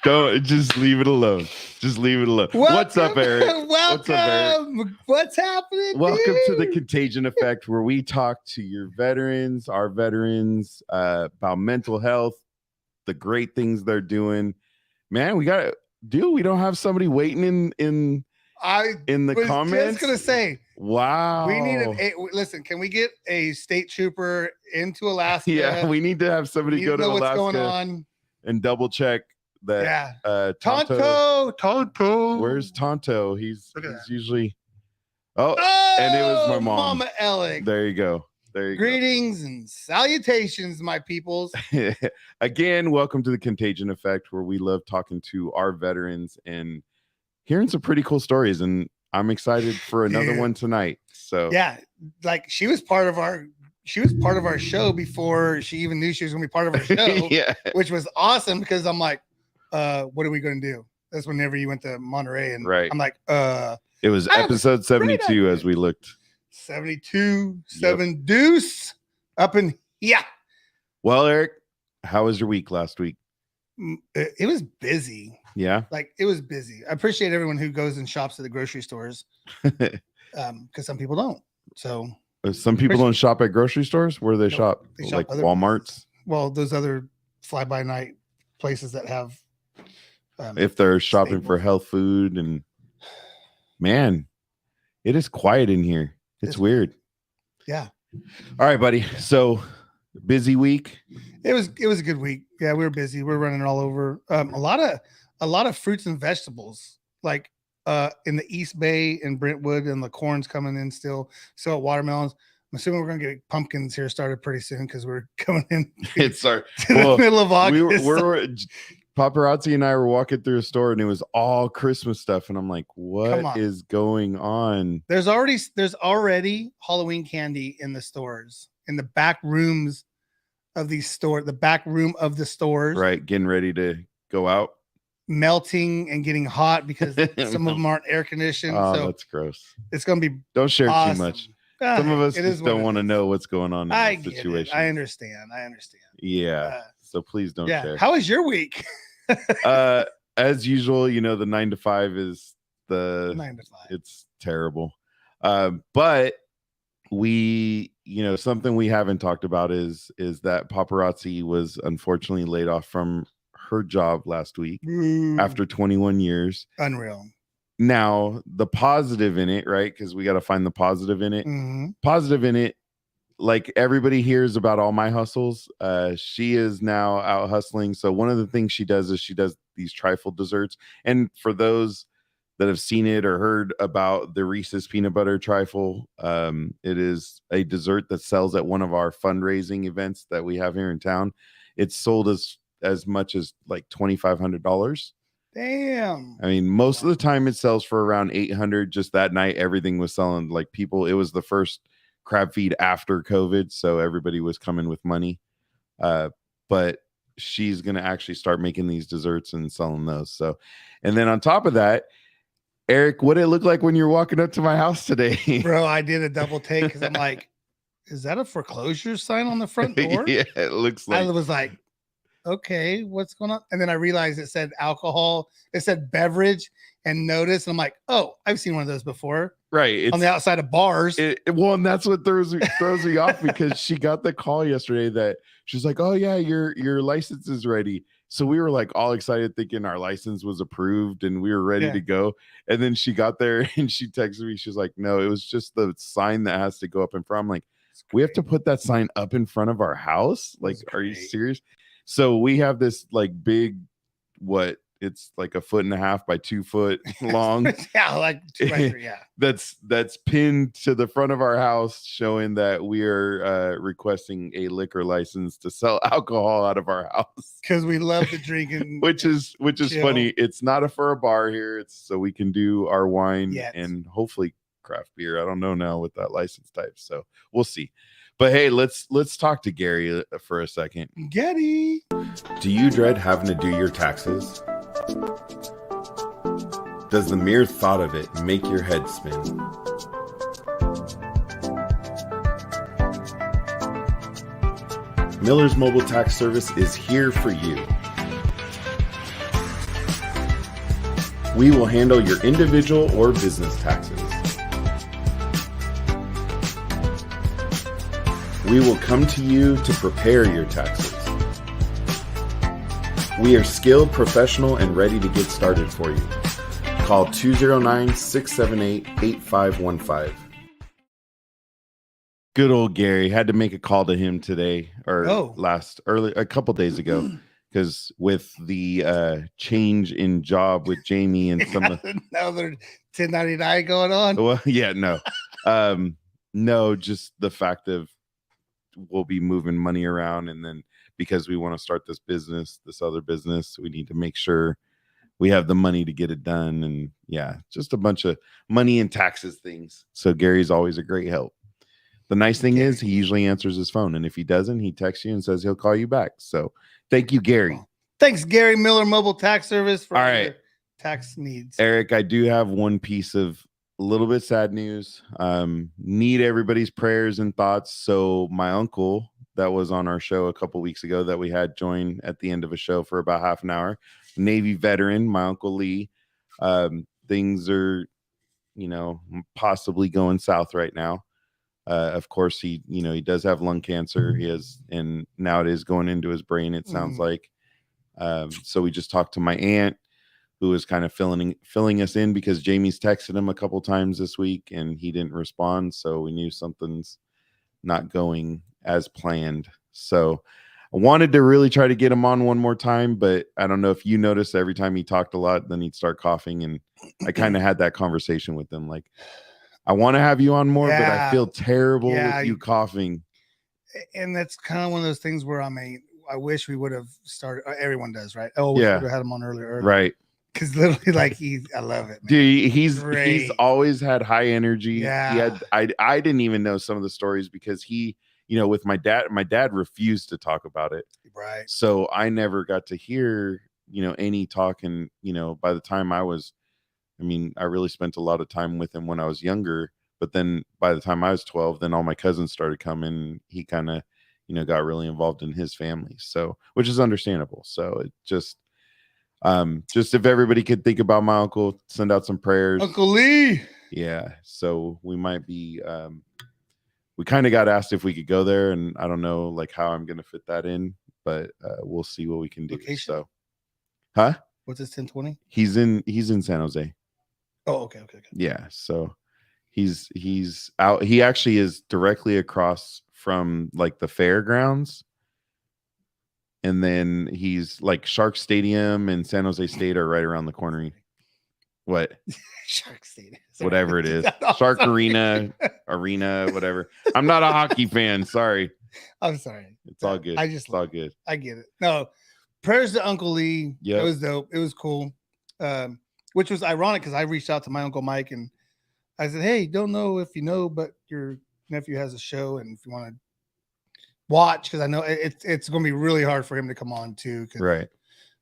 Don't just leave it alone. Just leave it alone. What's up, Eric? Welcome. What's up, Eric? What's happening? Welcome to the dude? Contagion Effect, where we talk to your veterans, our veterans, about mental health, the great things they're doing. Man, we don't have somebody waiting in the comments. I was just gonna say, wow. we need listen. Can we get a state trooper into Alaska? Yeah, we need to have somebody go to know Alaska what's going on and double check that. Yeah. Tonto. Where's Tonto? He's usually. Oh, and it was my mom. Mama AnJEllak. There you go. Greetings and salutations, my peoples. Again, welcome to the Contagion Effect, where we love talking to our veterans and hearing some pretty cool stories. And I'm excited for another one tonight. So yeah, like she was part of our show before she even knew she was gonna be part of our show. Yeah, which was awesome because I'm like, what are we gonna do? That's whenever you went to Monterey, and right. I'm like, it was episode 72 as we looked. 72, 7 deuce up in yeah. Well, Eric, how was your week last week? It was busy. Yeah, like it was busy. I appreciate everyone who goes and shops at the grocery stores, because some people don't. So some people don't shop at grocery stores. Where do they shop? They like shop Walmart's. Places. Well, those other fly-by-night places that have. If they're shopping for health food, and man, it is quiet in here. It's weird. Yeah. All right, buddy. So busy week. It was a good week. Yeah, we were busy. We were running all over. A lot of fruits and vegetables, like in the East Bay and Brentwood, and the corn's coming in still. So watermelons. I'm assuming we're gonna get pumpkins here started pretty soon because we're coming in. It's our the middle of August. We're Paparazzi and I were walking through a store and it was all Christmas stuff, and I'm like, what is going on? There's already Halloween candy in the stores, in the back rooms of these stores, the back room of the stores. Right, getting ready to go out. Melting and getting hot because some of them aren't air conditioned. Oh, so that's gross. It's going to be Don't share awesome. too much. Some of us just don't want to know what's going on in that situation. I understand. Yeah. So please don't share. How was your week? As usual, the 9 to 5 is the 9 to 5. It's terrible. But we, something we haven't talked about is that Paparazzi was unfortunately laid off from her job last week after 21 years. Unreal. Now, the positive in it, right? Because we got to find the positive in it. Mm-hmm. Positive in it, like everybody hears about all my hustles. She is now out hustling. So one of the things she does is she does these trifle desserts. And for those that have seen it or heard about the Reese's peanut butter trifle, it is a dessert that sells at one of our fundraising events that we have here in town. It's sold as much as like $2,500. Damn. I mean, most of the time it sells for around $800. Just that night, everything was selling. Like it was the first crab feed after COVID, so everybody was coming with money. But she's gonna actually start making these desserts and selling those. So, and then on top of that, Eric, what did it look like when you're walking up to my house today? Bro, I did a double take because I'm like, is that a foreclosure sign on the front door? Yeah, it looks like. I was like, okay, what's going on? And then I realized it said alcohol, it said beverage and notice. And I'm like, oh, I've seen one of those before. Right. It's on the outside of bars. Well, and that's what throws me off, because she got the call yesterday that she's like, oh yeah, your license is ready. So we were like all excited thinking our license was approved and we were ready to go. And then she got there and she texted me. She's like, no, it was just the sign that has to go up in front. I'm like, we have to put that sign up in front of our house? Like, are you serious? So we have this like big, it's like 1.5 feet by 2 foot long. Yeah, like 2 by 3, yeah. That's pinned to the front of our house, showing that we are requesting a liquor license to sell alcohol out of our house. Because we love to drink and which is chill. Funny. It's not for a bar here. It's so we can do our wine and hopefully craft beer. I don't know now with that license type, so we'll see. But hey, let's talk to Gary for a second. Gary, do you dread having to do your taxes? Does the mere thought of it make your head spin? Miller's Mobile Tax Service is here for you. We will handle your individual or business taxes. We will come to you to prepare your taxes. We are skilled, professional, and ready to get started for you. Call 209-678-8515. Good old Gary. Had to make a call to him today or a couple days ago, because with the change in job with Jamie and some another 1099 going on. Well, yeah, no. No, just the fact of we'll be moving money around, and then because we want to start this other business, we need to make sure we have the money to get it done. And yeah, just a bunch of money and taxes things. So Gary's always a great help. The nice thing is he usually answers his phone, and if he doesn't, he texts you and says he'll call you back. So thank you, Gary. Thanks, Gary Miller Mobile Tax Service, for all your tax needs. Eric, I do have one piece of a little bit sad news. Need everybody's prayers and thoughts. So my uncle that was on our show a couple weeks ago that we had join at the end of a show for about half an hour, Navy veteran, my Uncle Lee. Things are, possibly going south right now. Of course, he does have lung cancer. He has, and now it is going into his brain, it sounds like. So we just talked to my aunt, who is kind of filling us in, because Jamie's texted him a couple times this week and he didn't respond. So we knew something's not going as planned. So I wanted to really try to get him on one more time, but I don't know if you noticed, every time he talked a lot, then he'd start coughing. And I kind of had that conversation with him. Like, I want to have you on more, but I feel terrible with you coughing. And that's kind of one of those things where I wish we would have started. Everyone does, right? Oh, we would have had him on earlier. Right. Because literally, I love it, man. Dude, he's always had high energy. Yeah. I didn't even know some of the stories, because he, with my dad refused to talk about it. Right. So I never got to hear, any talk. And, by the time I really spent a lot of time with him when I was younger, but then by the time I was 12, then all my cousins started coming. He kind of, got really involved in his family. So, which is understandable. So it just if everybody could think about my uncle, send out some prayers. Uncle Lee. Yeah. So we might be, we kind of got asked if we could go there, and I don't know how I'm going to fit that in, but we'll see what we can do. Location? So, huh? What's this, 1020? He's in San Jose. Oh, okay. Yeah. So he's out. He actually is directly across from the fairgrounds. And then he's Shark Stadium and San Jose State are right around the corner. What? Shark Stadium. Whatever it is. Shark Arena, whatever. I'm not a hockey fan. Sorry. I'm sorry. It's all good. It's all good. I get it. No, prayers to Uncle Lee. Yeah. It was dope. It was cool. Which was ironic, because I reached out to my Uncle Mike and I said, hey, don't know if you know, but your nephew has a show, and if you want to watch, because I know it's going to be really hard for him to come on too. Right.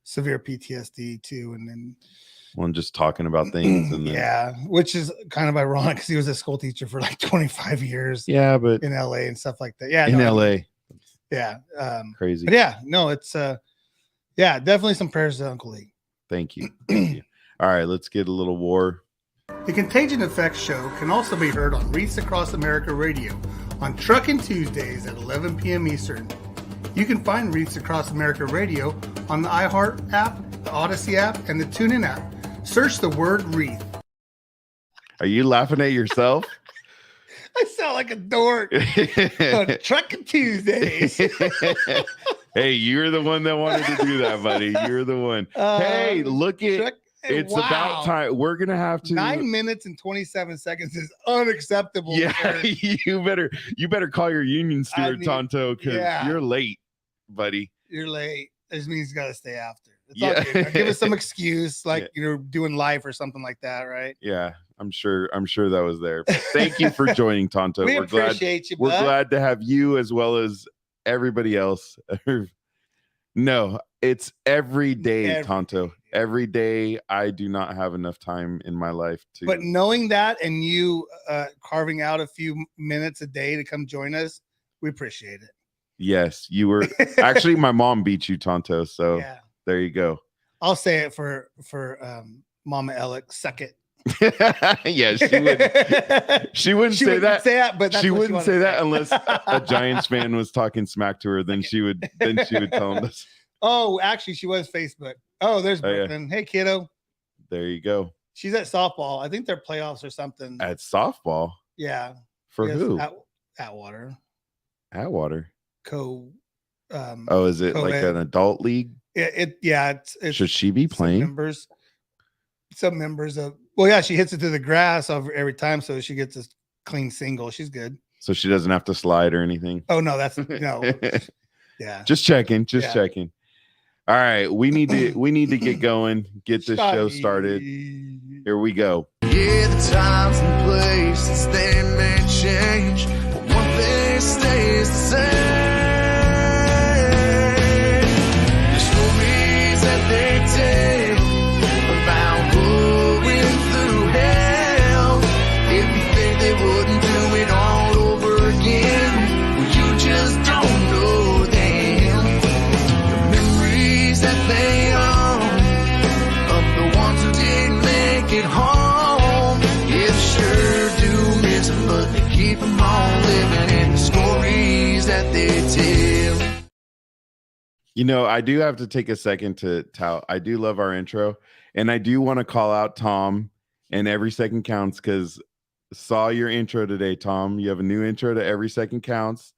Severe PTSD too. And then just talking about things. And then, which is kind of ironic, because he was a school teacher for 25 years. Yeah, but in LA and stuff like that. Yeah. In LA. Yeah. Crazy. But yeah, no, it's definitely some prayers to Uncle Lee. Thank you. Thank you. All right, let's get a little war. The Contagion Effects Show can also be heard on Wreaths Across America Radio on Truckin' Tuesdays at 11 p.m. Eastern. You can find Wreaths Across America Radio on the iHeart app, the Odyssey app, and the TuneIn app. Search the word wreath. Are you laughing at yourself? I sound like a dork. Truckin' Tuesdays. Hey, you're the one that wanted to do that, buddy. You're the one. Hey, look at it's about time. We're gonna have to. 9 minutes and 27 seconds is unacceptable. Yeah, you better call your union steward, Tonto, because you're late, buddy. You're late. This means you gotta stay after. It's all good. Give us some excuse, you're doing live or something like that, right? Yeah, I'm sure that was there. But thank you for joining, Tonto. We appreciate you. We're glad to have you, as well as everybody else. No, it's every day, Tonto. Every day. I do not have enough time in my life to. But knowing that, and you carving out a few minutes a day to come join us, we appreciate it. Yes, you were. Actually, my mom beat you, Tonto. So there you go. I'll say it for Mama AnJEllak, suck it. Yeah, she wouldn't say that, but she wouldn't say that unless a Giants fan was talking smack to her. Then she would tell him this. Oh, actually, she was Facebook. Oh, there's Brooklyn. Yeah. Hey, kiddo. There you go. She's at softball. I think they're playoffs or something. At softball? Yeah. For who? Atwater. Atwater. Is it co-ed. Like an adult league? It's should she be playing? Some members of she hits it to the grass every time, so she gets a clean single. She's good. So she doesn't have to slide or anything. Oh no, that's no. Yeah. Just checking. Checking. All right, we need to get going, get this show started. Here we go. Yeah, the times and places they may change, but one thing stays the same. The stories that they tell about going through hell. If you think they wouldn't do it all over again, well, you just don't know them. The memories that they own of the ones who didn't make it home, yeah, sure do miss them, but they keep them all living in the stories that they tell. You know, I do have to take a second to tout. I do love our intro, and I do want to call out Tom and Every Second Counts, because saw your intro today, Tom. You have a new intro to Every Second Counts,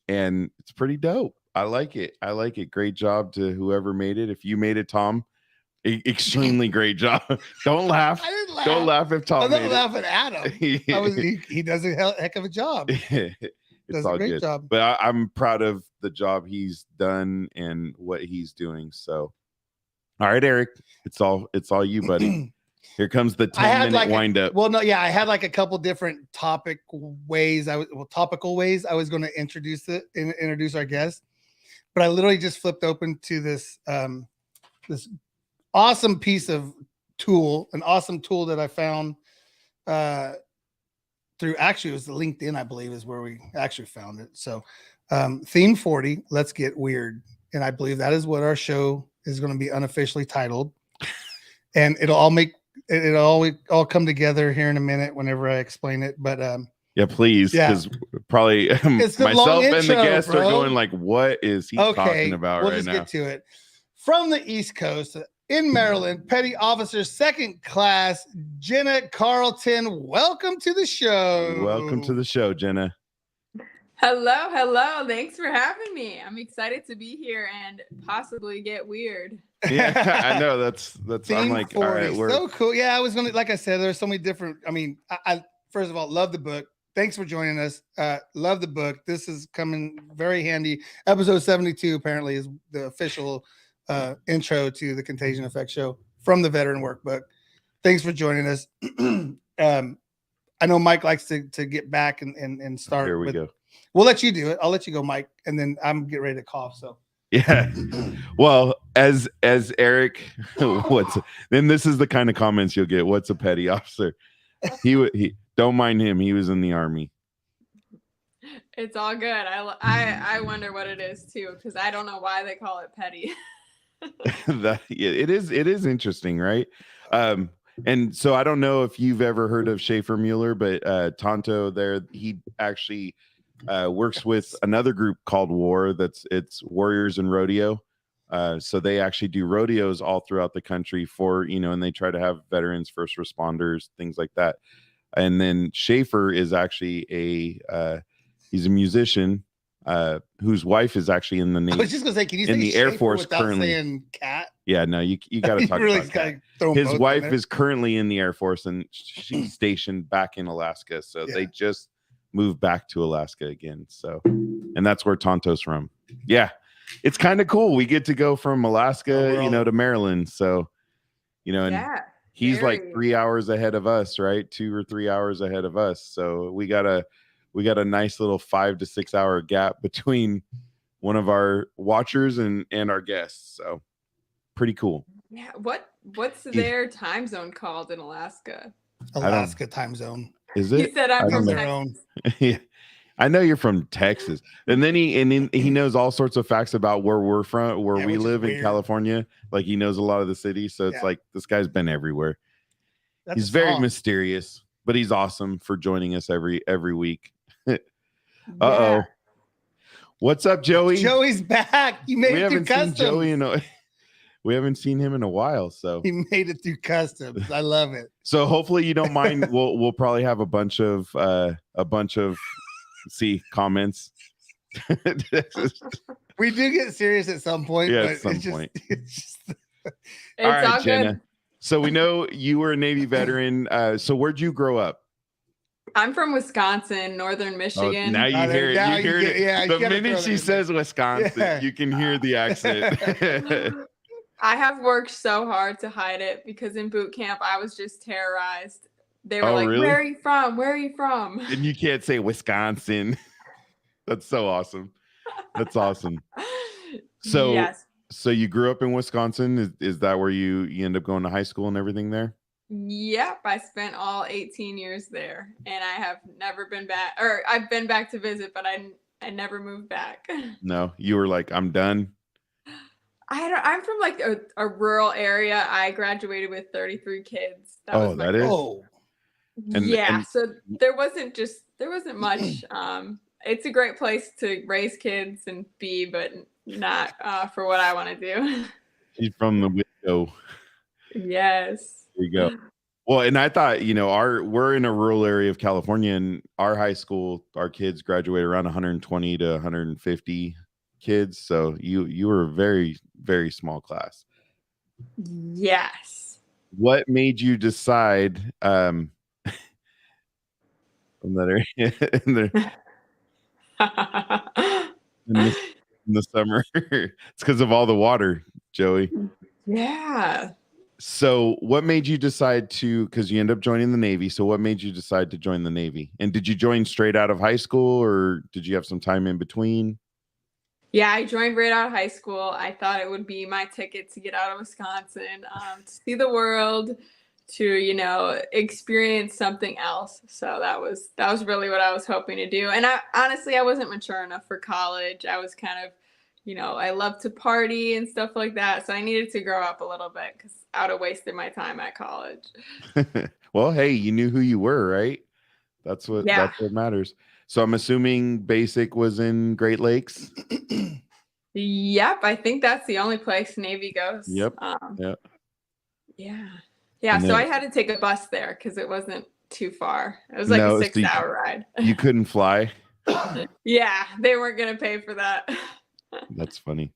and it's pretty dope. I like it. Great job to whoever made it. If you made it, Tom, extremely great job. Don't laugh. I didn't laugh. Don't laugh if Tom. I'm not laughing at him. He does a heck of a job. It's all good. Job. But I'm proud of the job he's done and what he's doing. So, all right, Eric, it's all you, buddy. Here comes the 10-minute wind up. I had like a couple different topical ways I was going to introduce our guest, but I literally just flipped open to this this awesome piece of an awesome tool that I found through, actually it was the LinkedIn, I believe, is where we actually found it. So theme 40, let's get weird. And I believe that is what our show is going to be unofficially titled. And it'll all come together here in a minute whenever I explain it. But yeah, please, because probably myself and the guests are going like, what is he talking about right now? We'll just get to it. From the East Coast in Maryland, Petty Officer Second Class Jenna Carlton. Welcome to the show. Welcome to the show, Jenna. Hello. Thanks for having me. I'm excited to be here and possibly get weird. Yeah, I know. That's. I'm like, 40. All right, we're so cool. Yeah, I was gonna, like I said, there's so many different. I mean, I first of all love the book. Thanks for joining us. Love the book. This is coming very handy. Episode 72 apparently is the official intro to the Contagion Effect show from the Veteran Workbook. Thanks for joining us. I know Mike likes to get back and start. Here we go. We'll let you do it. I'll let you go, Mike, and then I'm getting ready to cough. So yeah. Well, as Eric, then this is the kind of comments you'll get. What's a petty officer? He don't mind him. He was in the Army. It's all good. I wonder what it is too, because I don't know why they call it petty. It is interesting, right? And so I don't know if you've ever heard of Schaefer Mueller, but Tonto there, he actually works with another group called WAR. It's Warriors and Rodeo. So they actually do rodeos all throughout the country and they try to have veterans, first responders, things like that. And then Schaefer is actually he's a musician whose wife is actually in the Navy. I was just gonna say, can you in say the Air Schaefer Force currently? Saying cat? Yeah, no, you got to talk really about cat. His wife is currently in the Air Force and she's stationed back in Alaska. So they just moved back to Alaska again. So, and that's where Tonto's from. Yeah, it's kind of cool. We get to go from Alaska, to Maryland. So, and he's like 3 hours ahead of us, right? 2 or 3 hours ahead of us. So we got a nice little 5 to 6 hour gap between one of our watchers and our guests. So pretty cool. Yeah. What's their time zone called in Alaska? Alaska time zone. Is it? He said I'm from Texas. Yeah. I know you're from Texas. And then he knows all sorts of facts about where we're from, where we live in California. Like he knows a lot of the cities. So it's like this guy's been everywhere. That's He's a very song. mysterious, but he's awesome for joining us every week. Yeah. What's up, Joey? Joey's back. You made We it through haven't seen customs. Joey we haven't seen him in a while, so He made it through customs. I love it. so hopefully you don't mind. We'll probably have a bunch of comments. We do get serious at some point, Yeah, but at some it's just, point. it's just It's All right, all Jenna. good. So we know you were a Navy veteran. So where'd you grow up? I'm from Wisconsin, northern Michigan. Now you hear it. now You hear it. yeah, you The gotta minute throw she that in says Wisconsin, Yeah. you can hear the accent. I have worked so hard to hide it because in boot camp I was just terrorized. They were Oh, like, really? "Where are you from? Where are you from?" And you can't say Wisconsin. That's so awesome. That's awesome. So yes. So you grew up in Wisconsin. Is that where you end up going to high school and everything there? Yep, I spent all 18 years there, and I have never been back. Or I've been back to visit, but I never moved back. No, you were like, I'm done. I'm from like a rural area. I graduated with 33 kids. That was my that is. Oh, yeah, and- so there wasn't much. It's a great place to raise kids and be, but not for what I want to do. She's from the window. Yes. There you go. Well, and I thought, we're in a rural area of California, and our high school, our kids graduate around 120 to 150 kids. So you were a very, very small class. Yes. What made you decide from that area in the summer? It's because of all the water, Joey. Yeah. So what made you decide because you end up joining the Navy. So what made you decide to join the Navy? And did you join straight out of high school, or did you have some time in between? Yeah, I joined right out of high school. I thought it would be my ticket to get out of Wisconsin, to see the world, to, experience something else. So that was really what I was hoping to do. And I wasn't mature enough for college. I was kind of, I love to party and stuff like that. So I needed to grow up a little bit because I would have wasted my time at college. Well, hey, you knew who you were, right? That's what matters. So I'm assuming basic was in Great Lakes. Yep, I think that's the only place Navy goes. Yep. Yeah. And So then- I had to take a bus there because it wasn't too far. It was like a 6-hour ride. You couldn't fly. Yeah, they weren't gonna pay for that. That's funny.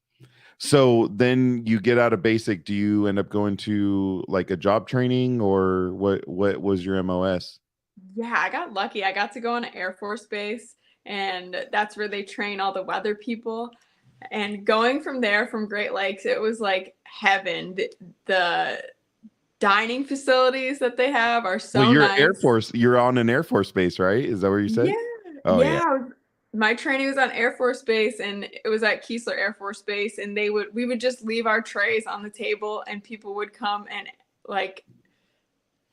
So then you get out of basic. Do you end up going to like a job training, or what was your MOS? Yeah, I got lucky. I got to go on an Air Force base, and that's where they train all the weather people. And going from there, from Great Lakes, it was like heaven. The dining facilities that they have are so Well, you're nice. Air Force. You're on an Air Force base, right? Is that what you said? Yeah. Oh, yeah. My training was on Air Force Base, and it was at Keesler Air Force Base, and we would just leave our trays on the table, and people would come and like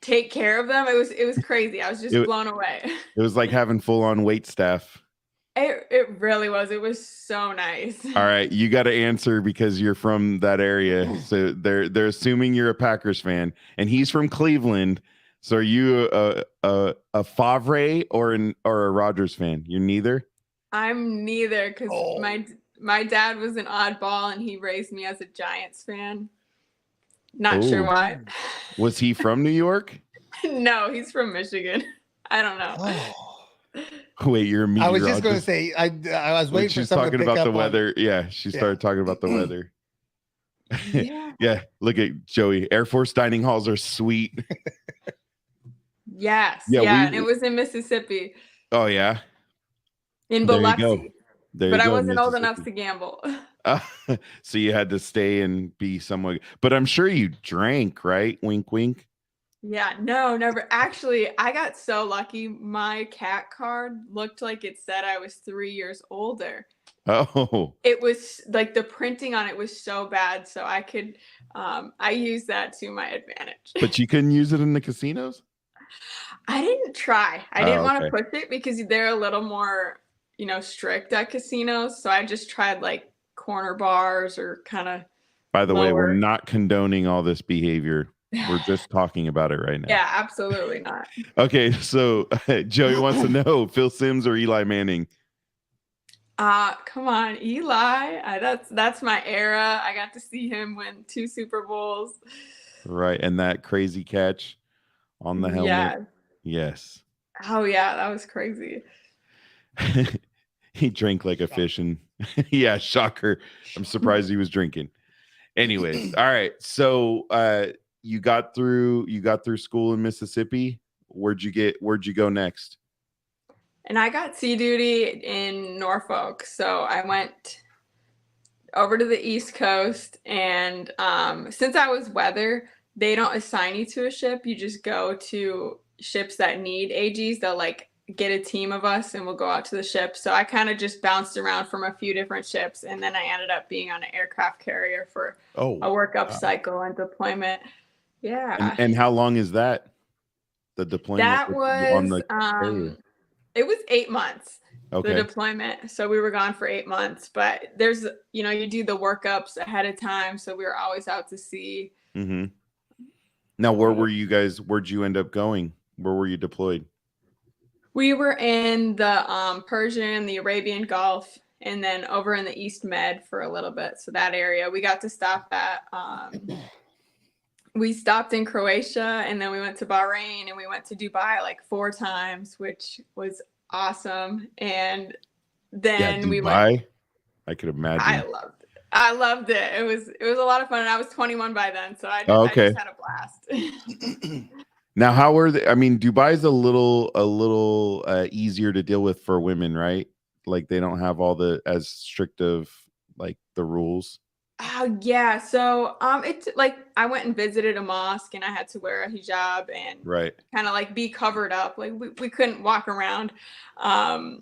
take care of them. It was crazy. I was just blown away. It was like having full-on wait staff. It really was. It was so nice. All right, you got to answer because you're from that area. So they're assuming you're a Packers fan, and he's from Cleveland. So are you a Favre or a Rodgers fan? You're neither? I'm neither, because my dad was an oddball, and he raised me as a Giants fan. Not sure why. Was he from New York? No, he's from Michigan. I don't know. Wait, you're a I was just going to say, I was waiting for someone to pick about up the weather. Yeah, she started talking about the weather. Yeah, look at Joey. Air Force dining halls are sweet. Yes. Yeah, and it was in Mississippi. Oh, yeah. In There you go. Biloxi. There But you I go, wasn't old Mississippi. enough to gamble. So you had to stay and be somewhat, but I'm sure you drank, right? Wink, wink. Yeah, no, never. Actually, I got so lucky. My CAT card looked like it said I was 3 years older. Oh, It was like the printing on it was so bad. So I could, I used that to my advantage. but you couldn't use it in the casinos? I didn't try. I didn't want to okay. push it because they're a little more, strict at casinos. So I just tried like corner bars or kind of. By the way, we're lower. not condoning all this behavior. We're just talking about it right now. Yeah, absolutely not. Okay, so Joey wants to know Phil Simms or Eli Manning. Come on, Eli. That's my era. I got to see him win 2 Super Bowls. Right, and that crazy catch on the helmet. Yeah. Yes. Oh yeah, that was crazy. He drank like a fish, and yeah, shocker. I'm surprised he was drinking. Anyways, all right. So you got through school in Mississippi. Where'd you go next? And I got sea duty in Norfolk. So I went over to the East Coast, and since I was weather, they don't assign you to a ship. You just go to ships that need AGs. They'll like get a team of us and we'll go out to the ship. So I kind of just bounced around from a few different ships, and then I ended up being on an aircraft carrier for a workup cycle and deployment. Yeah. And how long is that? The deployment? That was it was 8 months. Okay. The deployment. So we were gone for 8 months, but there's, you do the workups ahead of time. So we were always out to sea. Mm-hmm. Now, where'd you end up going? Where were you deployed? We were in the Persian, the Arabian Gulf, and then over in the East Med for a little bit. So that area we got to stop at. We stopped in Croatia, and then we went to Bahrain, and we went to Dubai like 4 times, which was awesome. And then we went. I could imagine. I loved it. It was a lot of fun, and I was 21 by then, so I just had a blast. Now, how were they? I mean, Dubai's a little easier to deal with for women, right? Like they don't have all the as strict of like the rules. Yeah. So it's like I went and visited a mosque, and I had to wear a hijab and kind of like be covered up. Like we couldn't walk around. They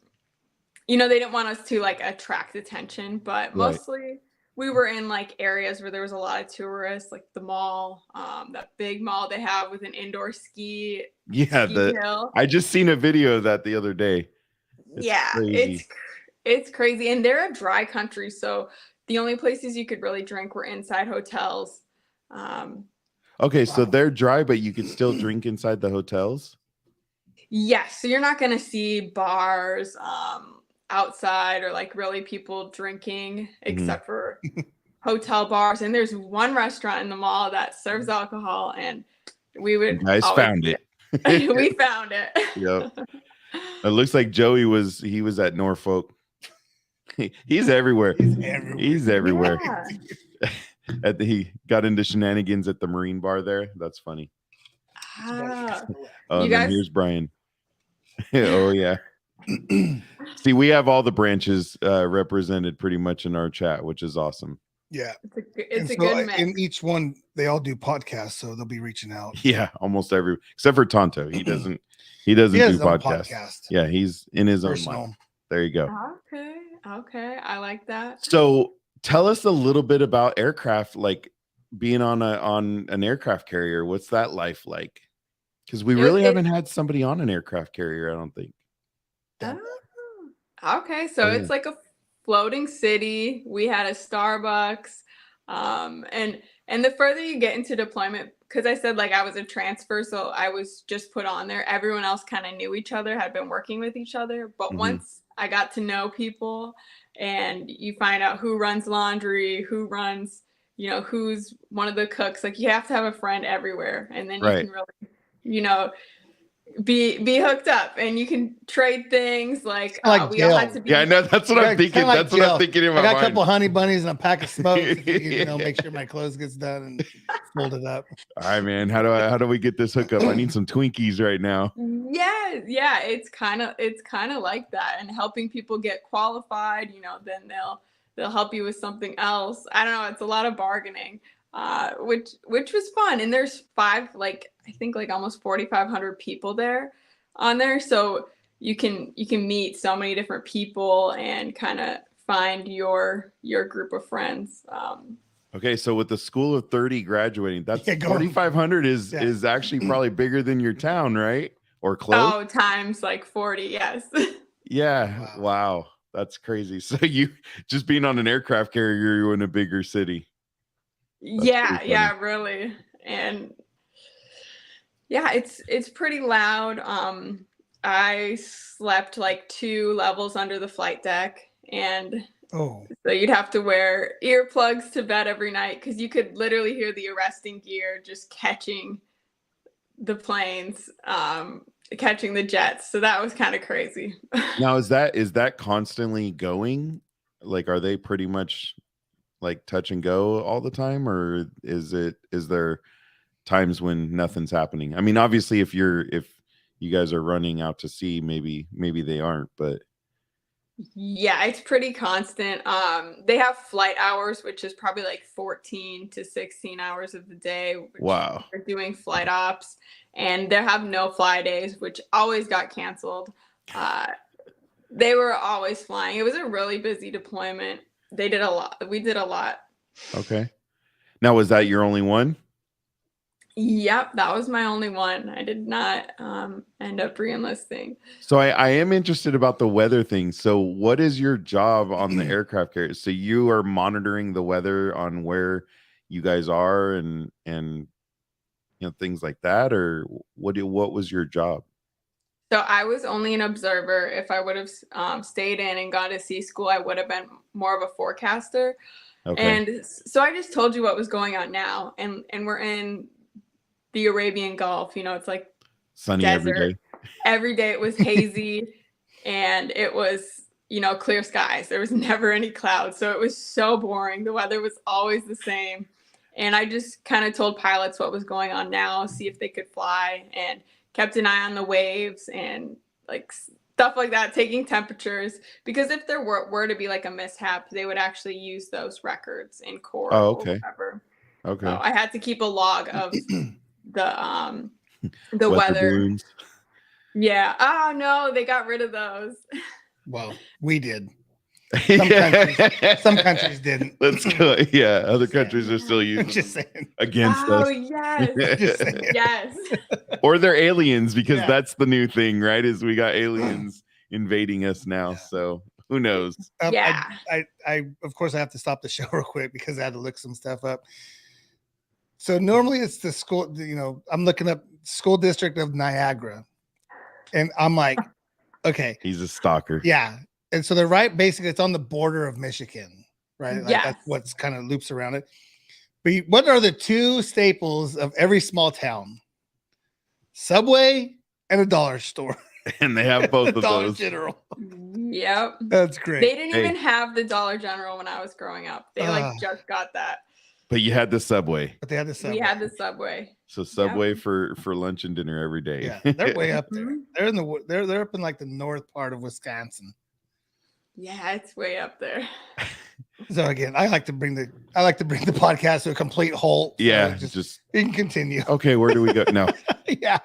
didn't want us to like attract attention, but mostly we were in like areas where there was a lot of tourists, like the mall, that big mall they have with an indoor ski. Yeah, hill. I just seen a video of that the other day. It's crazy, and they're a dry country, so the only places you could really drink were inside hotels. Okay, so they're dry, but you could still drink inside the hotels? Yes, so you're not going to see bars outside or like really people drinking, except for hotel bars. And there's one restaurant in the mall that serves alcohol, and we found it. We found it. Yep. It looks like Joey was at Norfolk. He's everywhere. He's everywhere. Yeah. He got into shenanigans at the Marine Bar there. That's funny. Oh, and here's Brian. Oh yeah. See, we have all the branches represented pretty much in our chat, which is awesome. Yeah, it's a good mix. In each one, they all do podcasts, so they'll be reaching out. Yeah, almost every except for Tonto. He doesn't do podcasts. Yeah, he's in his own mind. There you go. Okay, I like that. So tell us a little bit about aircraft, like being on an aircraft carrier. What's that life like? Because we really haven't had somebody on an aircraft carrier, I don't think. Okay, so it's like a floating city. We had a Starbucks, and the further you get into deployment, because I said like I was a transfer, so I was just put on there. Everyone else kind of knew each other, had been working with each other. But once I got to know people, and you find out who runs laundry, who runs, who's one of the cooks. Like you have to have a friend everywhere, and then you can really, be hooked up, and you can trade things like we all had to be. Yeah, I know. That's what I'm thinking. That's what I'm thinking in my mind. I got a couple honey bunnies and a pack of smokes. Make sure my clothes gets done and fold it up. All right, man. How do we get this hookup? I need some Twinkies right now. Yeah. It's kind of like that, and helping people get qualified. Then they'll help you with something else. I don't know. It's a lot of bargaining. Which was fun. And there's I think almost 4,500 people on there. So you can meet so many different people and kind of find your group of friends. Okay. So with the school of 30 graduating, that's 4,500 is actually probably bigger than your town, right? Or close? Oh, times like 40. Yes. Yeah. Wow. That's crazy. So you just being on an aircraft carrier, you're in a bigger city. Yeah, really. And Yeah, it's pretty loud. I slept like 2 levels under the flight deck, and Oh, so you'd have to wear earplugs to bed every night because you could literally hear the arresting gear just catching the planes, catching the jets. So that was kind of crazy. Now, is that constantly going? Like, are they pretty much like touch and go all the time, or is there times when nothing's happening? I mean, obviously, if you guys are running out to sea, maybe they aren't, but Yeah, it's pretty constant. They have flight hours, which is probably like 14 to 16 hours of the day, which wow. they're doing flight ops, and they have no fly days, which always got canceled. They were always flying. It was a really busy deployment. They did a lot. We did a lot. Okay. Now, was that your only one? Yep, that was my only one. I did not end up re-enlisting. So I am interested about the weather thing. So what is your job on the aircraft carrier? So you are monitoring the weather on where you guys are and things like that, or what was your job? So I was only an observer. If I would have stayed in and gone to sea school, I would have been more of a forecaster. Okay. And so I just told you what was going on now, and we're in the Arabian Gulf. It's like Sunny desert. every day. Every day it was hazy, and it was clear skies. There was never any clouds, so it was so boring. The weather was always the same, and I just kind of told pilots what was going on now, see if they could fly, and kept an eye on the waves and like stuff like that, taking temperatures, because if there were to be like a mishap, they would actually use those records in court. Oh, okay. Or whatever. Okay. So I had to keep a log of the weather. Balloons. Yeah. Oh no, they got rid of those. well, we did. Some countries didn't. Let's go. Yeah, other countries are still using Just them saying. against Oh us. yes. Just saying. Yes. Or they're aliens, because Yeah. that's the new thing, right? Is we got aliens invading us now. Yeah. So who knows? Yeah. I of course I have to stop the show real quick because I had to look some stuff up. So normally it's the school, I'm looking up school district of Niagara, and I'm like, okay, He's a stalker. yeah. And so they're right, basically it's on the border of Michigan, right? Like Yes. that's what's kind of loops around it. But what are the two staples of every small town? Subway and a dollar store. And they have both of Dollar those. General. Yep. That's great. They didn't Hey. even have the Dollar General when I was growing up. They just got that. But you had the Subway. But they had the Subway. We had the Subway. So Subway for lunch and dinner every day. Yeah, they're way up there. Mhm. They're up in like the north part of Wisconsin. Yeah, it's way up there. So again, I like to bring the podcast to a complete halt. So Yeah, just you can continue. okay, where do we go? No. Yeah.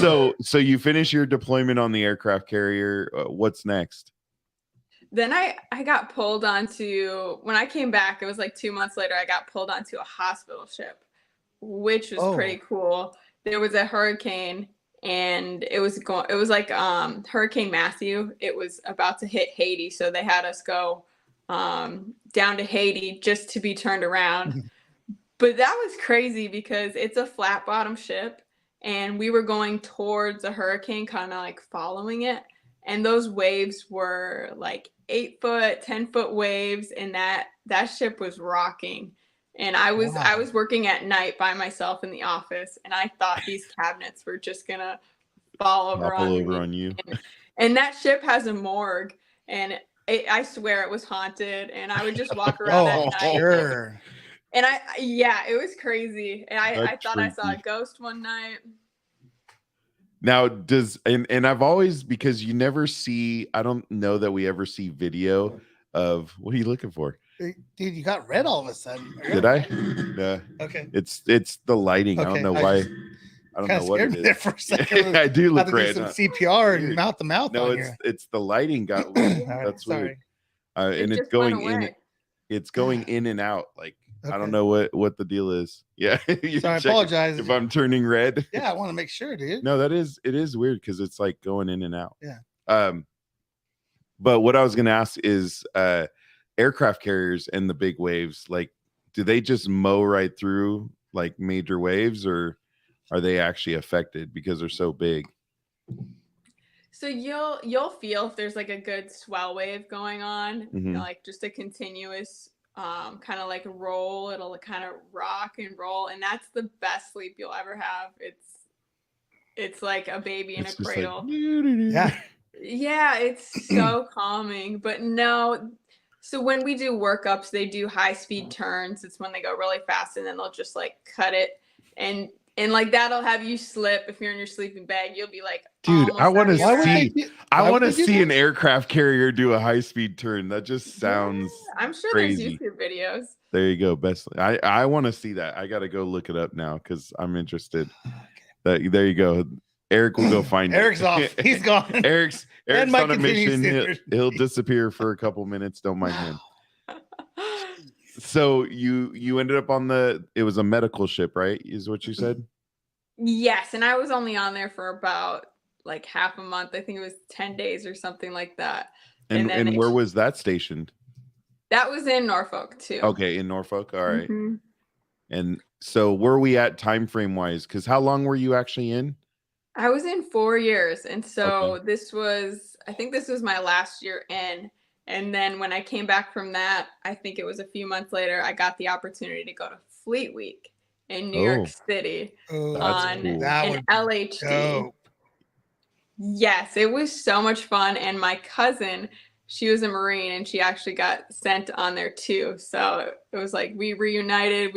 So you finish your deployment on the aircraft carrier. What's next? Then I got pulled onto, when I came back, it was like 2 months later, I got pulled onto a hospital ship, which was pretty cool. There was a hurricane, and it was like Hurricane Matthew. It was about to hit Haiti, so they had us go down to Haiti just to be turned around. But that was crazy because it's a flat bottom ship, and we were going towards the hurricane, kind of like following it. And those waves were like 8-foot, 10-foot waves, and that ship was rocking. And I was working at night by myself in the office, and I thought these cabinets were just gonna fall over on Mm. me. And that ship has a morgue, and I swear it was haunted. And I would just walk around at night. Sure. And it was crazy. And I thought I saw a freaky. ghost one night. Now and I've always, because you never see, I don't know that we ever see video of, what are you looking for? Dude, you got red all of a sudden. Did I? Yeah. Okay. It's the lighting. I don't know why. I don't know what scared it me there is. for a second. I do Have look to do red. some CPR and mouth to mouth. No, on it's the lighting got All weird. right, That's sorry. weird. And it's just went going in. away. It's going in and out. Like, I Okay. don't know what the deal is. Yeah. You're So I checking apologize. if I'm turning red. Yeah, I want to make sure, dude. No, it is weird because it's like going in and out. Yeah. But what I was gonna ask is aircraft carriers and the big waves, like, do they just mow right through like major waves, or are they actually affected because they're so big? So you'll feel if there's like a good swell wave going on, you know, like just a continuous kind of like roll. It'll kind of rock and roll, and that's the best sleep you'll ever have. It's like a baby in a cradle. Yeah. Yeah, it's so calming. But no, so when we do workups, they do high speed turns. It's when they go really fast, and then they'll just like cut it, and like that'll have you slip. If you're in your sleeping bag, you'll be like, dude, I want to see. I want to see an that? aircraft carrier do a high speed turn. That just sounds. I'm sure crazy. there's YouTube videos. There you go. Best. I want to see that. I got to go look it up now because I'm interested. There you go. Eric will go find Eric's it. off. He's gone. Eric's might on a continue mission. He'll disappear for a couple minutes. Don't mind him. So you ended up on it was a medical ship, right? Is what you said? Yes, and I was only on there for about like half a month. I think it was 10 days or something like that. And where was that stationed? That was in Norfolk too. Okay, in Norfolk. All right. And so where are we at time frame wise? Because how long were you actually in? I was in 4 years, and so I think this was my last year in. And then when I came back from that, I think it was a few months later, I got the opportunity to go to Fleet Week in New York City on an LHD. Dope. Yes, it was so much fun. And my cousin, she was a Marine, and she actually got sent on there too. So it was like we reunited.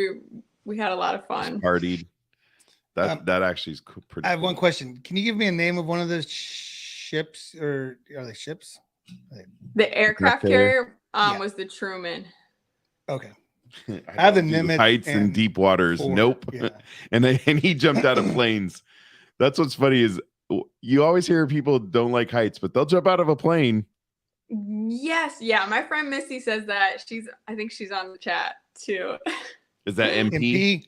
We had a lot of fun. Partied. That actually is pretty. I have one question. Can you give me a name of one of the ships, or are they ships? The aircraft carrier was the Truman. Okay. I have the Nimitz heights and deep waters. Nope. Yeah. and he jumped out of planes. That's what's funny is you always hear people don't like heights, but they'll jump out of a plane. Yes. Yeah. My friend Missy says that. I think she's on the chat too. Is that MP?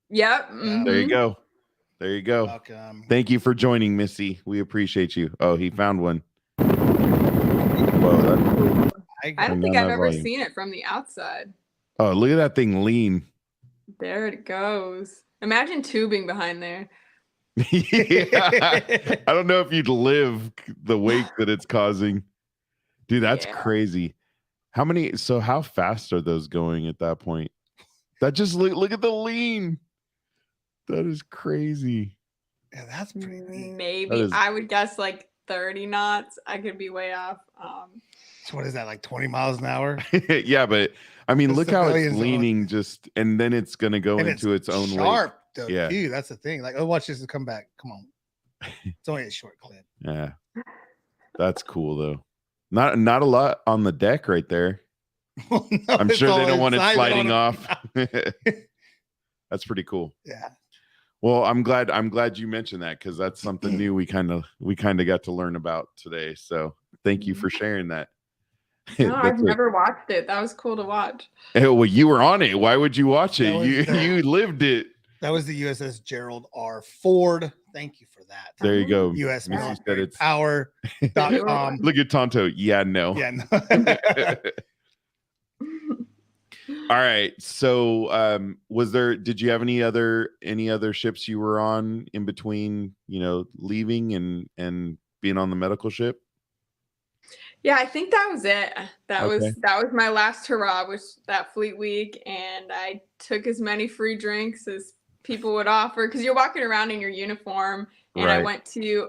Yep. There you go. There you go. Welcome. Thank you for joining, Missy. We appreciate you. Oh, he found one. Whoa, that's cool. I don't think I've ever seen it from the outside. Oh, look at that thing lean. There it goes. Imagine tubing behind there. Yeah. I don't know if you'd live the wake that it's causing. Dude, that's crazy. How fast are those going at that point? That just look at the lean. That is crazy. Yeah, that's pretty neat. Maybe I would guess like 30 knots. I could be way off. So what is that, like 20 miles an hour? Yeah, but I mean, look how it's leaning and then it's going to go into its own sharp, weight. Though, dude, that's the thing. Like, watch this come back. Come on. It's only a short clip. Yeah. That's cool though. Not a lot on the deck right there. Well, no, I'm sure they don't want it sliding off. That's pretty cool. Yeah. Well, I'm glad you mentioned that because that's something new we kind of got to learn about today. So thank you for sharing that. No, I've never watched it. That was cool to watch. Well, you were on it. Why would you watch it? You lived it. That was the USS Gerald R. Ford. Thank you for that. There you go. US Military Power.com. Look at Tonto. Yeah, no. Yeah, no. All right. So did you have any other ships you were on in between, leaving and being on the medical ship? Yeah, I think that was it. That was my last hurrah, was that Fleet Week, and I took as many free drinks as people would offer because you're walking around in your uniform. And I went to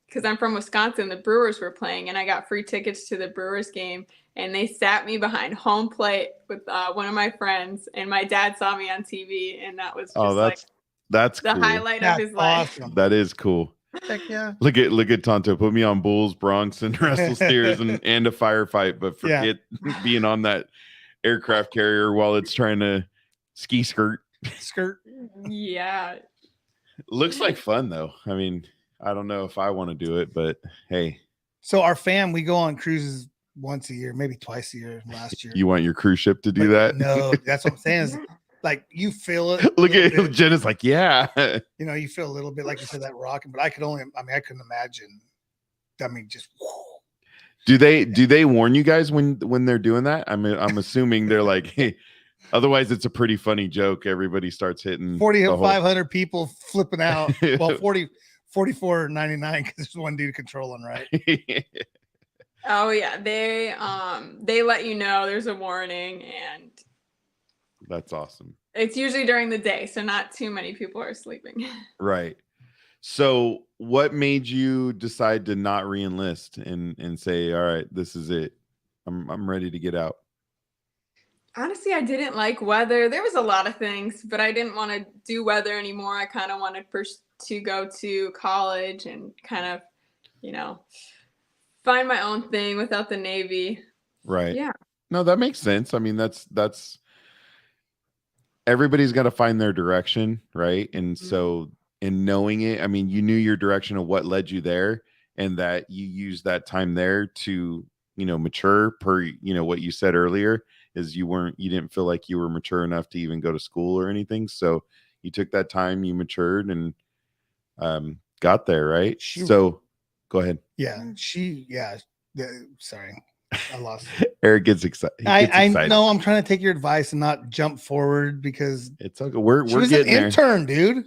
because I'm from Wisconsin, the Brewers were playing, and I got free tickets to the Brewers game, and they sat me behind home plate with one of my friends, and my dad saw me on TV, and that was just that's the cool. highlight of his life. That is cool. Heck yeah. Look at Tonto. Put me on bulls, broncs, and wrestle steers and a firefight, but forget being on that aircraft carrier while it's trying to ski skirt. Yeah. Looks like fun though. I mean, I don't know if I want to do it, but hey. So our fam, we go on cruises once a year, maybe twice a year. Last year. You want your cruise ship to do that? No, that's what I'm saying. Is like you feel it. Look at Jenna's like, yeah. You feel a little bit like you said that rocking, but I couldn't imagine. I mean, just. Do they warn you guys when they're doing that? I'm assuming they're like, hey, Otherwise, it's a pretty funny joke. Everybody starts hitting 4,500 people flipping out. Well, 44.99 because there's one dude controlling, right? Oh yeah, they let you know there's a warning, and That's awesome. it's usually during the day, so not too many people are sleeping. Right. So what made you decide to not re-enlist and say, all right, this is it. I'm ready to get out? Honestly, I didn't like weather. There was a lot of things, but I didn't want to do weather anymore. I kind of wanted to go to college and kind of, find my own thing without the Navy. Right. Yeah. No, that makes sense. I mean, that's everybody's got to find their direction, right? And so in knowing it, I mean, you knew your direction of what led you there, and that you used that time there to, mature per, what you said earlier is you didn't feel like you were mature enough to even go to school or anything. So you took that time, you matured and got there, right? So go ahead. Yeah. Sorry. I lost. Eric gets excited. I know I'm trying to take your advice and not jump forward because it's okay. We're was getting an intern, dude.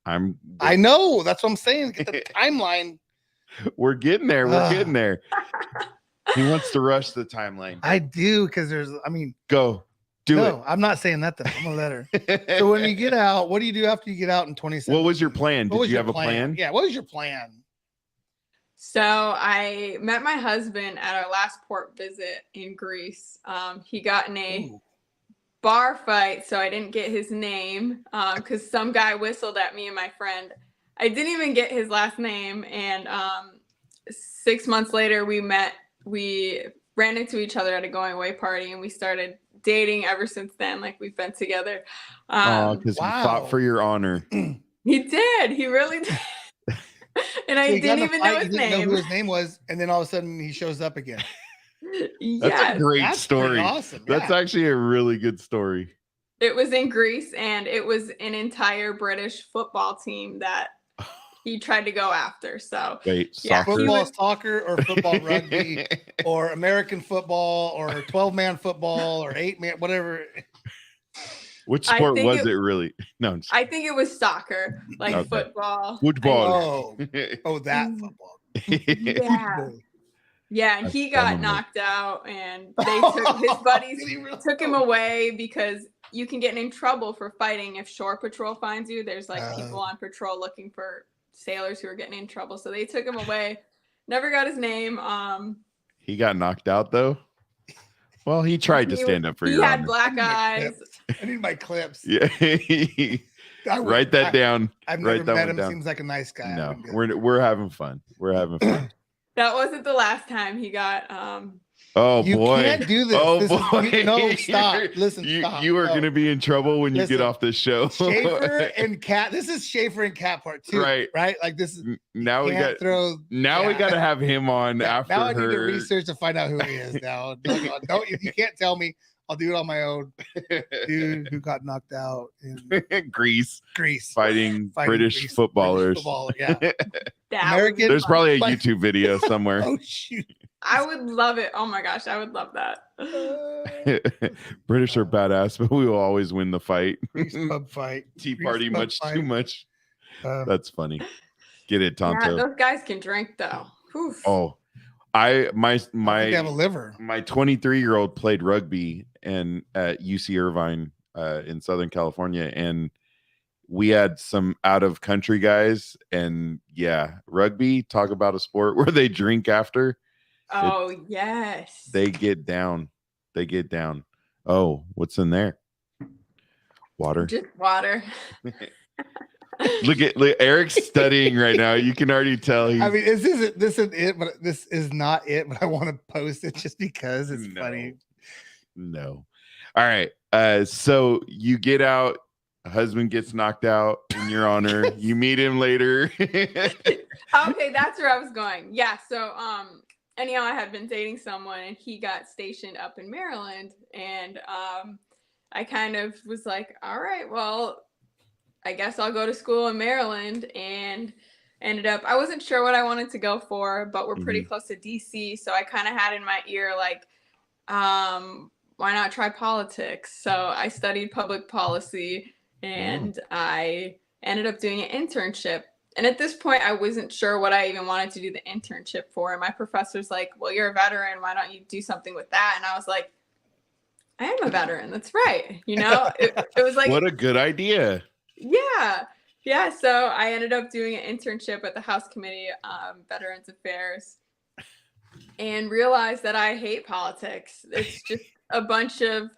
I know. That's what I'm saying. Get the timeline. We're getting there. We're getting there. He wants to rush the timeline. I do because go do it. I'm not saying that though. I'm gonna let her. So when you get out, what do you do after you get out in 2017? What was your plan? Did you have a plan? Yeah. What was your plan? So I met my husband at our last port visit in Greece. He got in a bar fight, so I didn't get his name because some guy whistled at me and my friend. I didn't even get his last name, and 6 months later we met. We ran into each other at a going away party, and we started dating ever since then. Like, we've been together. Because he fought for your honor. He did. He really did. And I didn't even know his name. Know who his name was, and then all of a sudden he shows up again. That's a great story. Awesome. That's actually a really good story. It was in Greece, and it was an entire British football team that he tried to go after. So wait, soccer or football rugby or American football or 12-man football or 8-man, whatever. Which sport was it really? No, I think it was soccer, like football. Football. That football. Yeah. Yeah, and he got knocked out, and they took his buddies took him away because you can get in trouble for fighting if shore patrol finds you. There's like people on patrol looking for sailors who are getting in trouble. So they took him away. Never got his name. He got knocked out though. Well, he tried to stand up for you. He had black eyes. I need my clips. Yeah. Write that down. I've never met him. Seems like a nice guy. No, we're having fun. We're having fun. That wasn't the last time he got oh you boy. You can't do this. Oh this boy. No, stop. Listen, stop. You are gonna be in trouble when you get off this show. Schaefer and Cat. This is Schaefer and Cat part 2. Right? Like this is now we got we gotta have him on after now I need to research to find out who he is now. Don't you can't tell me. I'll do it on my own. Dude who got knocked out in Greece fighting British Greece, footballers. American. There's probably a YouTube video somewhere. Oh shoot. I would love it. Oh my gosh, I would love that. British are badass, but we will always win the fight. Pub fight. Tea party too much. That's funny. Get it, Tonto. Yeah, those guys can drink though. Oof. Oh, I have a liver. My 23-year-old played rugby and at UC Irvine in Southern California, and we had some out of country guys, and rugby, talk about a sport where they drink after. Oh yes. They get down. Oh, what's in there? Water. Just water. Look, Eric's studying right now. You can already tell. I mean, this isn't it, but this is not it. But I want to post it just because it's funny. No. All right. So you get out. Husband gets knocked out in your honor. You meet him later. Okay, that's where I was going. Yeah. So anyhow, I had been dating someone, and he got stationed up in Maryland, and I kind of was like, all right, well, I guess I'll go to school in Maryland, and ended up, I wasn't sure what I wanted to go for, but we're pretty close to DC. So I kind of had in my ear, like, why not try politics? So I studied public policy, and I ended up doing an internship. And at this point, I wasn't sure what I even wanted to do the internship for. And my professor's like, well, you're a veteran. Why don't you do something with that? And I was like, I am a veteran. That's right. You know, it was like, what a good idea. Yeah. Yeah. So I ended up doing an internship at the House Committee on Veterans Affairs and realized that I hate politics. It's just a bunch of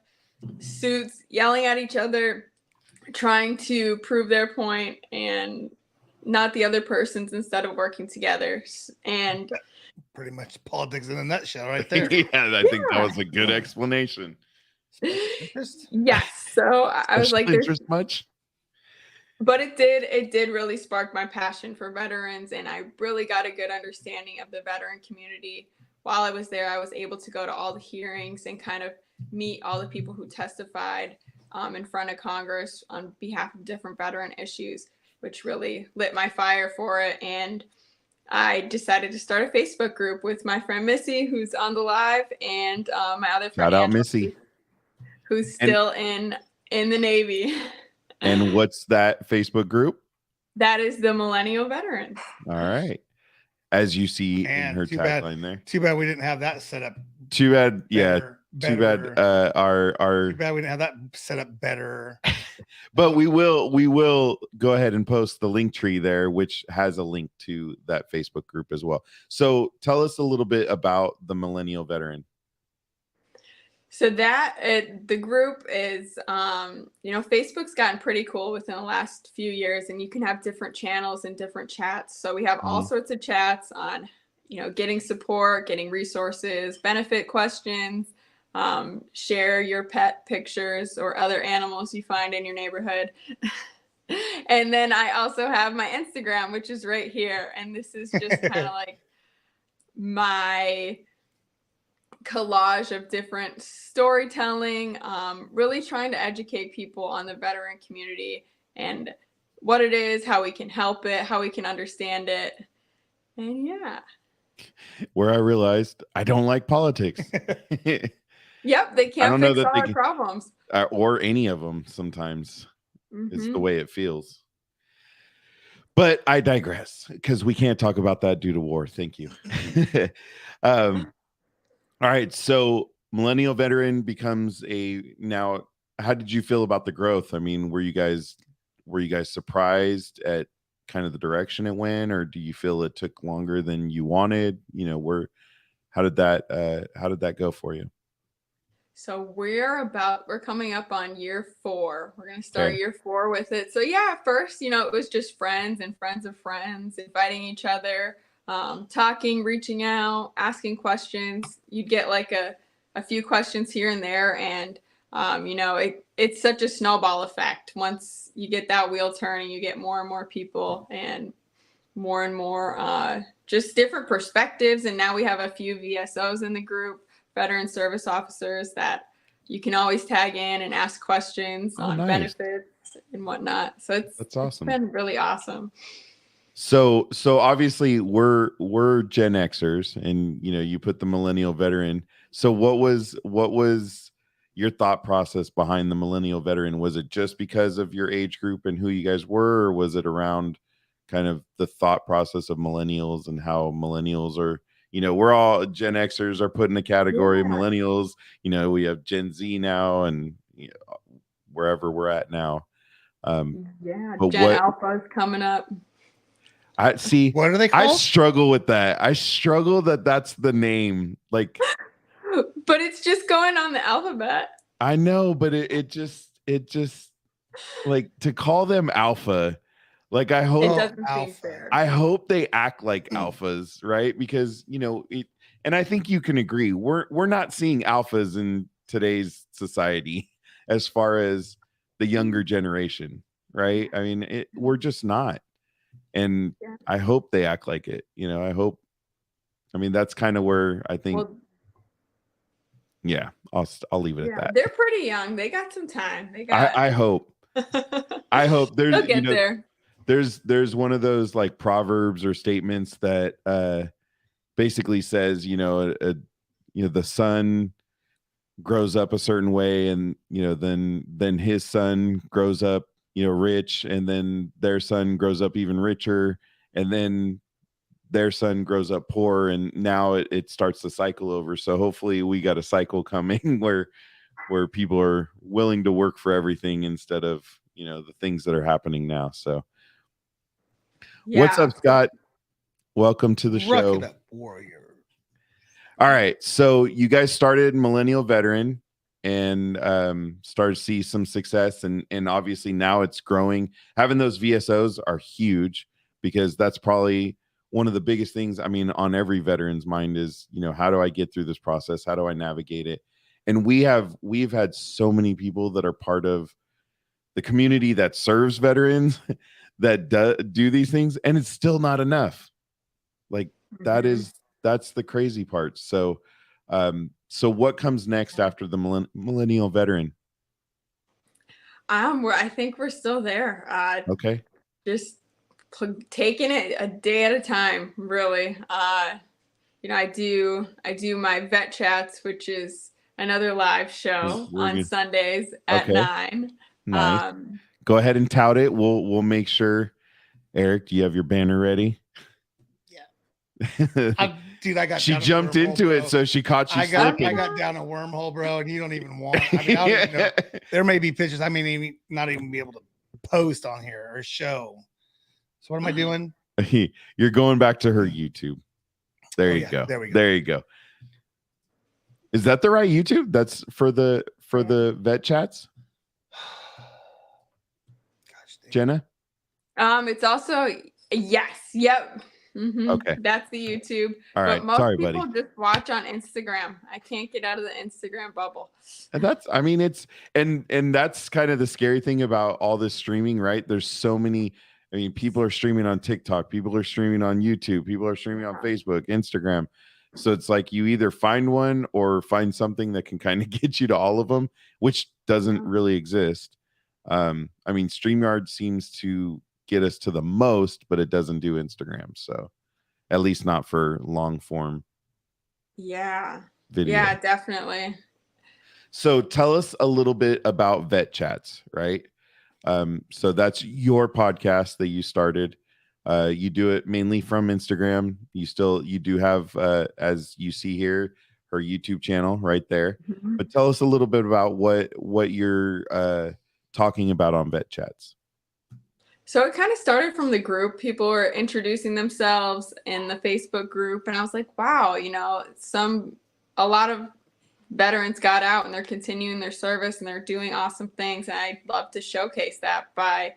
suits yelling at each other, trying to prove their point and not the other person's, instead of working together. And pretty much politics in a nutshell right there. Yeah, I think that was a good explanation. Yes. So I was like, interest much? But it did really spark my passion for veterans, and I really got a good understanding of the veteran community. While I was there, I was able to go to all the hearings and kind of meet all the people who testified in front of Congress on behalf of different veteran issues, which really lit my fire for it. And I decided to start a Facebook group with my friend Missy, who's on the live, and my other friend, shout out Missy, who's still in the Navy. And what's that Facebook group? That is the Millennial Veterans. All right. As you see in her tagline there. Too bad we didn't have that set up. Too bad. Better. Too bad. Our Too bad we didn't have that set up better. But we will go ahead and post the link tree there, which has a link to that Facebook group as well. So tell us a little bit about the Millennial Veteran. So the group is, Facebook's gotten pretty cool within the last few years, and you can have different channels and different chats. So we have all sorts of chats on, getting support, getting resources, benefit questions, share your pet pictures or other animals you find in your neighborhood. And then I also have my Instagram, which is right here. And this is just kind of like my collage of different storytelling, really trying to educate people on the veteran community and what it is, how we can help it, how we can understand it. And where I realized I don't like politics. Yep, they can't fix all our problems. Or any of them sometimes. It's the way it feels. But I digress, because we can't talk about that due to war. Thank you. All right, so Millennial Veteran becomes now. How did you feel about the growth? I mean, were you guys surprised at kind of the direction it went, or do you feel it took longer than you wanted? How did that go for you? So we're coming up on year 4. We're going to start year 4 with it. So at first, it was just friends and friends of friends inviting each other, talking, reaching out, asking questions. You'd get like a few questions here and there. And, it's such a snowball effect. Once you get that wheel turning, you get more and more people and more just different perspectives. And now we have a few VSOs in the group, veteran service officers, that you can always tag in and ask questions on benefits and whatnot. So that's awesome. It's been really awesome. So obviously we're Gen Xers, and you put the Millennial Veteran. So what was your thought process behind the Millennial Veteran? Was it just because of your age group and who you guys were, or was it around kind of the thought process of millennials and how millennials are, we're all Gen Xers are put in a category of millennials, we have Gen Z now, and wherever we're at now. Gen Alpha is coming up. I see. What are they called? I struggle with that. I struggle that's the name. Like, but it's just going on the alphabet. I know, but it just like, to call them alpha. Like, I hope it doesn't seem fair. I hope they act like alphas, right? Because and I think you can agree, we're not seeing alphas in today's society as far as the younger generation, right? I mean, we're just not. And I hope they act like it. I mean, that's kind of where I think. I'll leave it at that. They're pretty young. They got some time. I hope. I hope there's. They'll get there. There's one of those like proverbs or statements that basically says, the sun grows up a certain way, and then his son grows up rich, and then their son grows up even richer, and then their son grows up poor, and now it starts the cycle over. So hopefully we got a cycle coming where people are willing to work for everything instead of the things that are happening now. So what's up, Scott? Welcome to the show. Rock it up, warrior. All right, so you guys started Millennial Veteran and started to see some success, and obviously now it's growing. Having those VSOs are huge, because that's probably one of the biggest things, I mean, on every veteran's mind is, how do I get through this process? How do I navigate it? And we've had so many people that are part of the community that serves veterans that do these things, and it's still not enough. Like that's the crazy part. So so what comes next after the Millennial Veteran? I think we're still there. Okay. Just taking it a day at a time, really. I do my vet chats, which is another live show on Sundays at 9. Nice. Go ahead and tout it. We'll make sure. Eric, do you have your banner ready? Yeah. Dude, she jumped into it, so she caught you slipping. I got down a wormhole, bro, and you don't even want. I mean, I don't even know. There may be pictures I may not even be able to post on here or show. So what am I doing? You're going back to her YouTube. There you go. There we go. There you go. Is that the right YouTube? That's for the vet chats? Gosh, Jenna? It's also yes. Yep. Mm-hmm. Okay. That's the YouTube. All right. But most Sorry, people buddy. just watch on Instagram. I can't get out of the Instagram bubble. And that's that's kind of the scary thing about all this streaming, right? There's so many. I mean, people are streaming on TikTok, people are streaming on YouTube, people are streaming on Facebook, Instagram. So it's like you either find one or find something that can kind of get you to all of them, which doesn't really exist. I mean, StreamYard seems to get us to the most, but it doesn't do Instagram. So at least not for long form. Yeah. Video. Yeah, definitely. So tell us a little bit about Vet Chats, right? So that's your podcast that you started. You do it mainly from Instagram. You do have, as you see here, her YouTube channel right there. Mm-hmm. But tell us a little bit about what you're talking about on Vet Chats. So it kind of started from the group. People were introducing themselves in the Facebook group, and I was like, wow, a lot of veterans got out and they're continuing their service and they're doing awesome things, and I'd love to showcase that by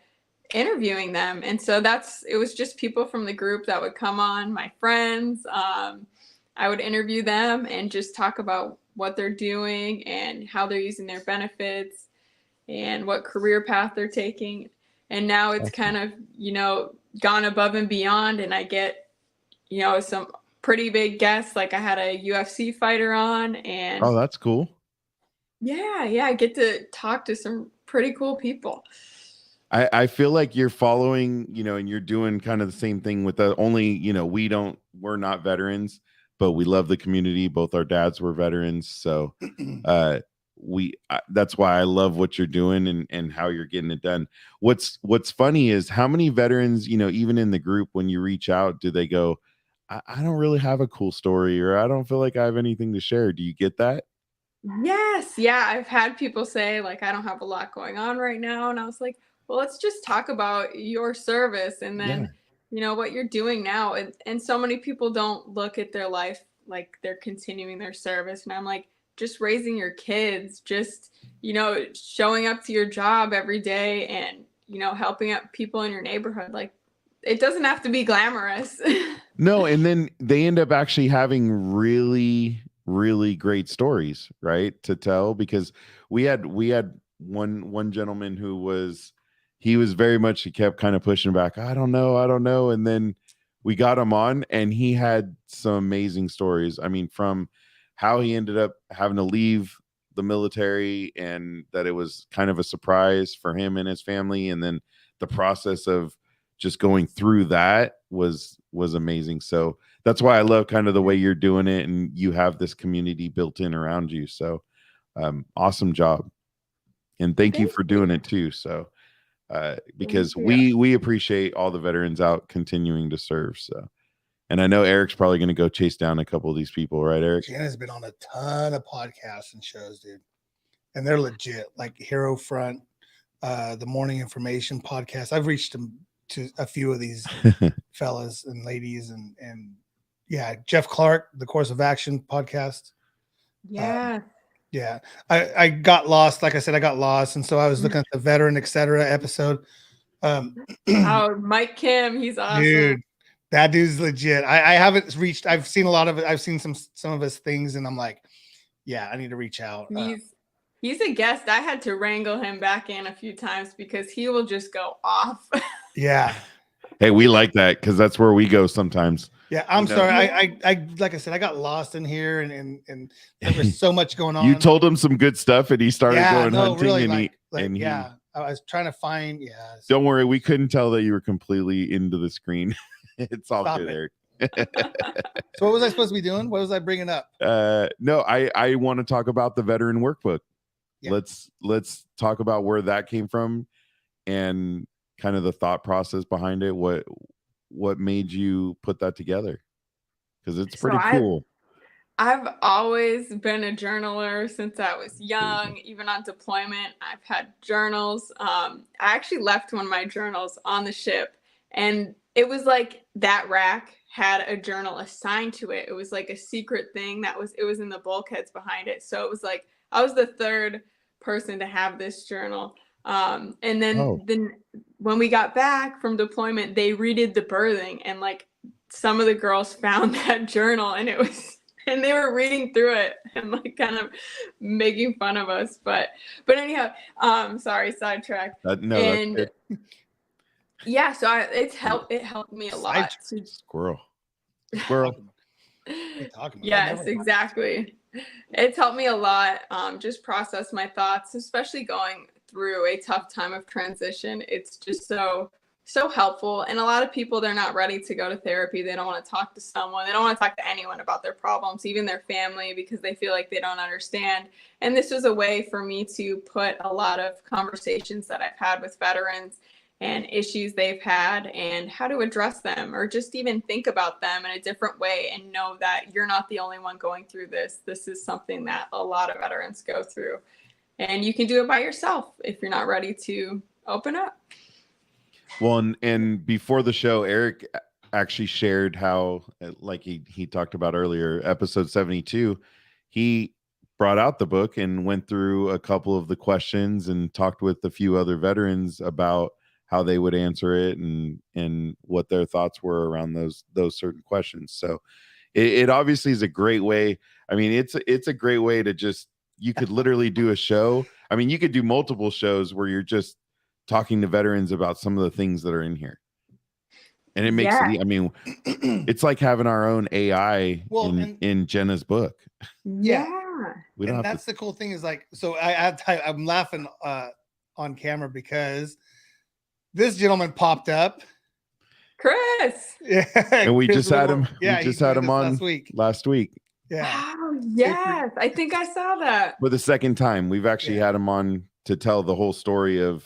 interviewing them. And so it was just people from the group that would come on, my friends. I would interview them and just talk about what they're doing and how they're using their benefits and what career path they're taking. And now it's kind of, gone above and beyond, and I get, some pretty big guests. Like I had a UFC fighter on, and oh, that's cool. Yeah, I get to talk to some pretty cool people. I feel like you're following, and you're doing kind of the same thing with we're not veterans, but we love the community. Both our dads were veterans. So that's why I love what you're doing and how you're getting it done. What's funny is how many veterans, even in the group, when you reach out, do they go, I don't really have a cool story, or I don't feel like I have anything to share. Do you get that? Yes. Yeah. I've had people say, like, I don't have a lot going on right now. And I was like, well, let's just talk about your service and then, what you're doing now. And so many people don't look at their life like they're continuing their service. And I'm like, just raising your kids, just, showing up to your job every day and, helping out people in your neighborhood. Like, it doesn't have to be glamorous. No. And then they end up actually having really, really great stories, right, to tell, because we had one gentleman who was very much, he kept kind of pushing back. I don't know. And then we got him on, and he had some amazing stories. I mean, from how he ended up having to leave the military, and that it was kind of a surprise for him and his family. And then the process of just going through that was amazing. So that's why I love kind of the way you're doing it, and you have this community built in around you. So Awesome job. And thank you Thank for doing you. it too. So, because Thank you. we appreciate all the veterans out continuing to serve. So, and I know Eric's probably going to go chase down a couple of these people, right, Eric? Jenna's been on a ton of podcasts and shows, dude, and they're legit. Like Hero Front, the Morning Information podcast. I've reached them to a few of these fellas and ladies, and yeah, Jeff Clark, the Course of Action podcast. Yeah. Yeah, I got lost. Like I said, I got lost, and so I was looking at the Veteran Etc. episode. Oh, Mike Kim, he's awesome. Dude, that dude's legit. I haven't reached. I've seen a lot of it. I've seen some of his things, and I'm like, yeah, I need to reach out. He's a guest. I had to wrangle him back in a few times because he will just go off. Yeah. Hey, we like that because that's where we go sometimes. Yeah, I'm sorry. I like I said, I got lost in here, and there was so much going on. You told him some good stuff, and he started going hunting, really, and yeah, I was trying to find. Yeah, don't worry, we couldn't tell that you were completely into the screen. It's all Stop good, it. Eric. So what was I supposed to be doing? What was I bringing up? No, I want to talk about the veteran workbook. Yeah. Let's talk about where that came from and kind of the thought process behind it. What made you put that together? Because it's pretty cool. I've always been a journaler since I was young. Even on deployment, I've had journals. I actually left one of my journals on the ship, and it was like that rack had a journal assigned to it. It was like a secret thing it was in the bulkheads behind it. So it was like I was the third person to have this journal. And then when we got back from deployment, they redid the birthing, and like some of the girls found that journal, and and they were reading through it and like kind of making fun of us. But anyhow, sorry, sidetrack. No, yeah, so it helped me a lot. Squirrel. Yes, exactly. It's helped me a lot. Just process my thoughts, especially going through a tough time of transition. It's just so helpful. And a lot of people, they're not ready to go to therapy. They don't want to talk to someone. They don't want to talk to anyone about their problems, even their family, because they feel like they don't understand. And this was a way for me to put a lot of conversations that I've had with veterans and issues they've had and how to address them, or just even think about them in a different way and know that you're not the only one going through this. This is something that a lot of veterans go through, and you can do it by yourself if you're not ready to open up. Well, and before the show, Eric actually shared how, like he talked about earlier, episode 72, he brought out the book and went through a couple of the questions and talked with a few other veterans about how they would answer it and what their thoughts were around those certain questions. So it obviously is a great way. I mean, it's a great way to just, you could literally do a show. I mean, you could do multiple shows where you're just talking to veterans about some of the things that are in here. And it makes it, I mean, it's like having our own AI in Jenna's book. Yeah. We don't and that's the cool thing is like, so I'm laughing on camera because this gentleman popped up. Chris. Yeah. And we just had him. Yeah, we just had him on last week. Yeah. Wow, yes. I think I saw that. For the second time. We've actually had him on to tell the whole story of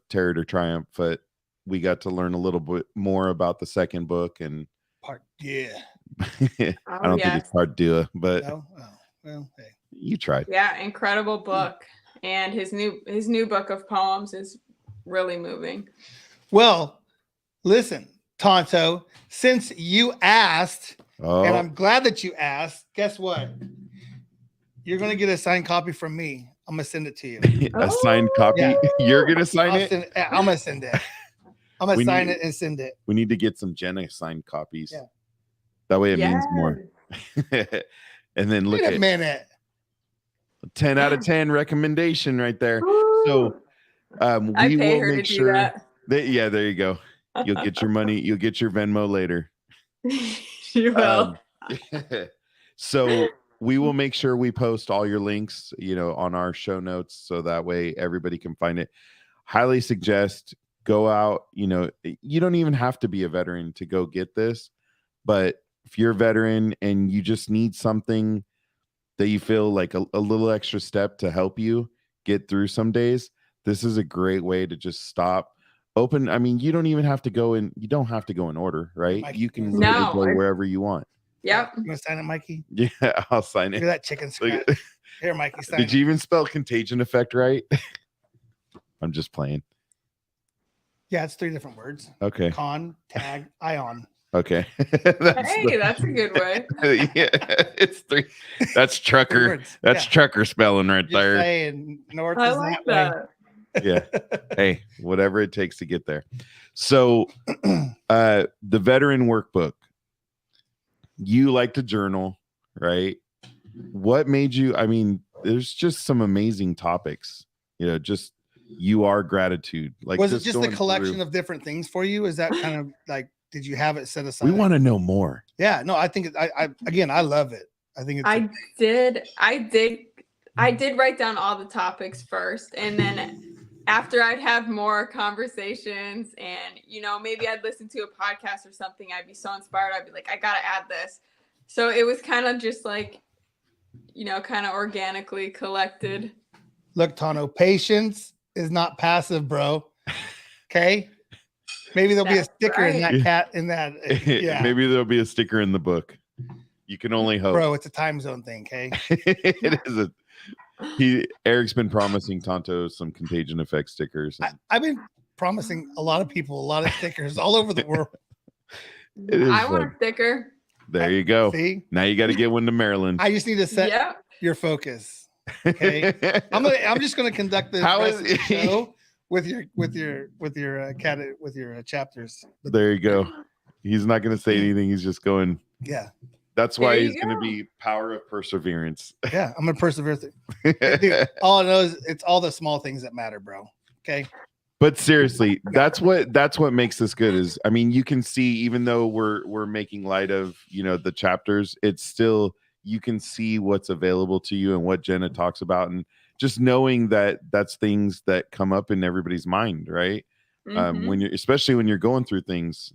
Terror to Triumph, but we got to learn a little bit more about the second book and part. I don't think it's part two, but no? Well, hey. You tried. Yeah, incredible book. And his new book of poems is really moving. Well, listen, Tonto, since you asked, and I'm glad that you asked, guess what? You're going to get a signed copy from me. I'm going to send it to you. A signed copy? Yeah. You're going to sign it? I'm going to send it. I'm going to sign it and send it. We need to get some Jenna signed copies. Yeah. That way it means more. And then look at a minute. 10 out of 10 recommendation right there. So we will make sure that, yeah, there you go. You'll get your money. You'll get your Venmo later. You will. So we will make sure we post all your links, on our show notes, so that way everybody can find it. Highly suggest go out. You don't even have to be a veteran to go get this, but if you're a veteran and you just need something that you feel like a little extra step to help you get through some days, this is a great way to just stop. Open. I mean, you don't even have to go in. You don't have to go in order, right? Mikey, You can No, literally go I- wherever you want. Yep. You want to sign it, Mikey? Yeah, I'll sign Look it. at that chicken scratch. Look Here, Mikey, sign Did it. you even spell contagion effect right? I'm just playing. Yeah, it's 3 different words. Okay. Con, tag, ion. Okay. Hey, that's a good way. Yeah, it's 3. That's trucker. words. That's Yeah. trucker spelling right Just there. saying, north I is like that way. that. Yeah. Hey, whatever it takes to get there. So, the veteran workbook. You like to journal, right? What made you? I mean, there's just some amazing topics. Just you are gratitude. Like, Was it just a going collection through- of different things for you? Is that kind of like, did you have it set aside? We want to know more. Yeah, no, I think I love it. I think it's I did write down all the topics first, and then after I'd have more conversations and maybe I'd listen to a podcast or something, I'd be so inspired, I'd be like, I gotta add this. So it was kind of just like kind of organically collected. Look, Tano, patience is not passive, bro. Okay. Maybe there'll be a That's sticker in right. that cat in that. Yeah, Maybe there'll be a sticker in the book. You can only hope. bro, it's a time zone thing. Okay. It is Eric's been promising Tonto some contagion effect stickers. I've been promising a lot of people a lot of stickers all over the world. It is I want fun. a sticker. There you go. See, Now you got to get one to Maryland. I just need to set Yeah. your focus. Okay. I'm just gonna conduct the How rest is- of the show with your chapters. But There you go. He's not going to say anything. He's just going. yeah, That's why There you he's going to go. be power of perseverance. yeah, I'm gonna persevere through. Dude, all I know is it's all the small things that matter, bro. Okay. But seriously, that's what makes this good. Is I mean, you can see, even though we're making light of the chapters, it's still, you can see what's available to you and what Jenna talks about, and just knowing that that's things that come up in everybody's mind, right? Mhm. When especially when you're going through things.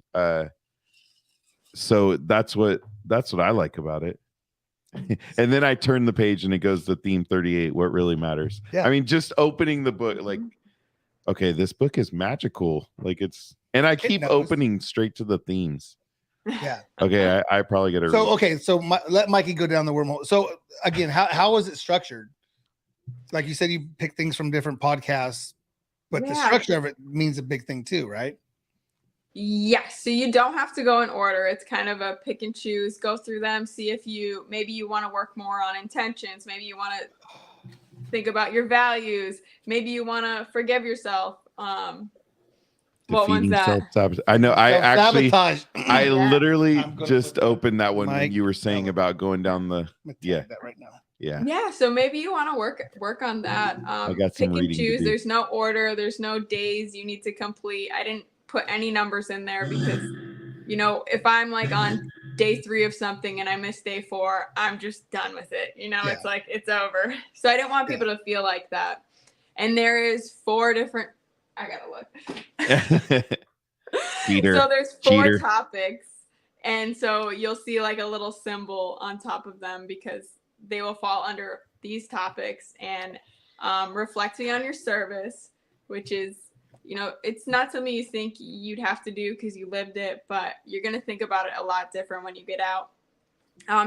So that's what I like about it. And then I turn the page and it goes to theme 38, what really matters. Yeah. I mean, just opening the book, like, okay, this book is magical. Like and I keep knows. opening straight to the themes. Yeah. Okay, I probably got to. So okay, so let Mikey go down the wormhole. So again, how was it structured? Like you said, you pick things from different podcasts, but the Yeah. structure of it means a big thing too, right? Yes. So you don't have to go in order. It's kind of a pick and choose, go through them, see if maybe you want to work more on intentions. Maybe you want to think about your values. Maybe you want to forgive yourself. What one's defeating that? self-sabotage. I know. I actually, Self-sabotage. I Yeah. literally I'm gonna just put that- opened that one Mike, when you were saying tell about going down the. I'm gonna Yeah. tag that right now. Yeah. Yeah, so maybe you want to work on that. got some Pick and reading to choose. do. There's no order. There's no days you need to complete. I didn't put any numbers in there because, if I'm like on day 3 of something and I miss day 4, I'm just done with it. It's like it's over. So I didn't want people to feel like that. And there is 4 different. I gotta look. Cheater. So there's 4 Cheater. topics, and so you'll see like a little symbol on top of them because they will fall under these topics. And reflecting on your service, which is it's not something you think you'd have to do because you lived it, but you're going to think about it a lot different when you get out.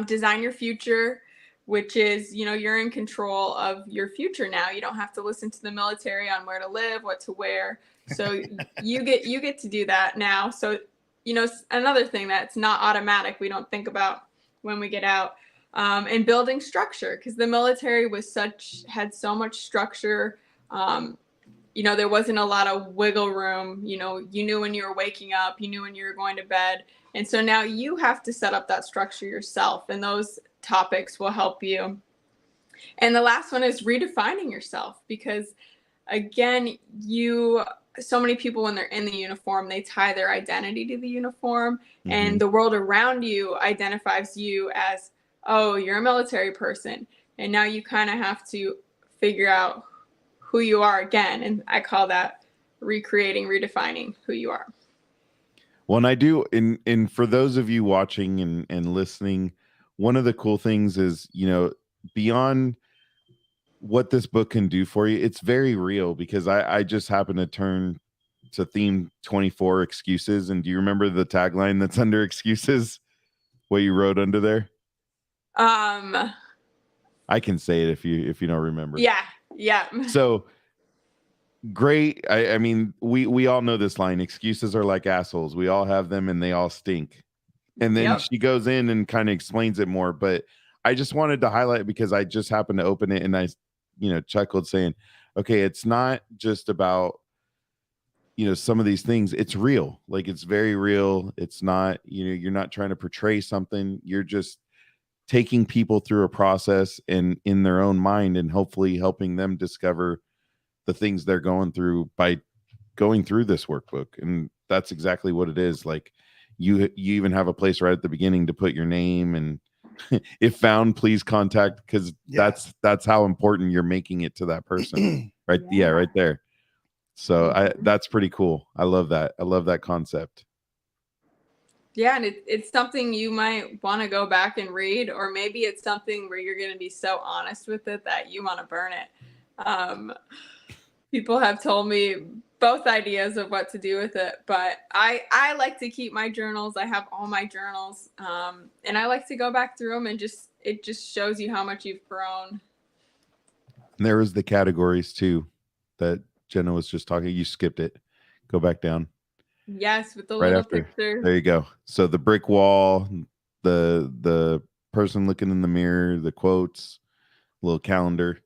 Design your future, which is you're in control of your future now. You don't have to listen to the military on where to live, what to wear. So you get to do that now. So another thing that's not automatic, we don't think about when we get out. And building structure, because the military had so much structure. There wasn't a lot of wiggle room. You knew when you were waking up, you knew when you were going to bed. And so now you have to set up that structure yourself, and those topics will help you. And the last one is redefining yourself, because again, so many people, when they're in the uniform, they tie their identity to the uniform, and the world around you identifies you as, oh, you're a military person. And now you kind of have to figure out who you are again. And I call that redefining who you are. Well, and I do, and for those of you watching and listening, one of the cool things is, beyond what this book can do for you, it's very real, because I just happened to turn to theme 24, excuses. And do you remember the tagline that's under excuses? What you wrote under there? I can say it if you don't remember. Yeah. So great. I mean, we all know this line: excuses are like assholes. We all have them and they all stink. And then she goes in and kind of explains it more, but I just wanted to highlight it because I just happened to open it and I chuckled, saying, okay, it's not just about some of these things. It's real. Like, it's very real. It's not, you're not trying to portray something. You're just taking people through a process and in their own mind, and hopefully helping them discover the things they're going through by going through this workbook. And that's exactly what it is. Like, you even have a place right at the beginning to put your name, and if found, please contact, because that's how important you're making it to that person. Right. Yeah, right there. So that's pretty cool. I love that. I love that concept. Yeah, and it's something you might want to go back and read, or maybe it's something where you're going to be so honest with it that you want to burn it. People have told me both ideas of what to do with it, but I like to keep my journals. I have all my journals, and I like to go back through them, and it just shows you how much you've grown. And there was the categories too that Jenna was just talking. You skipped it. Go back down. Yes, with the right little picture. There you go. So the brick wall, the person looking in the mirror, the quotes, little calendar.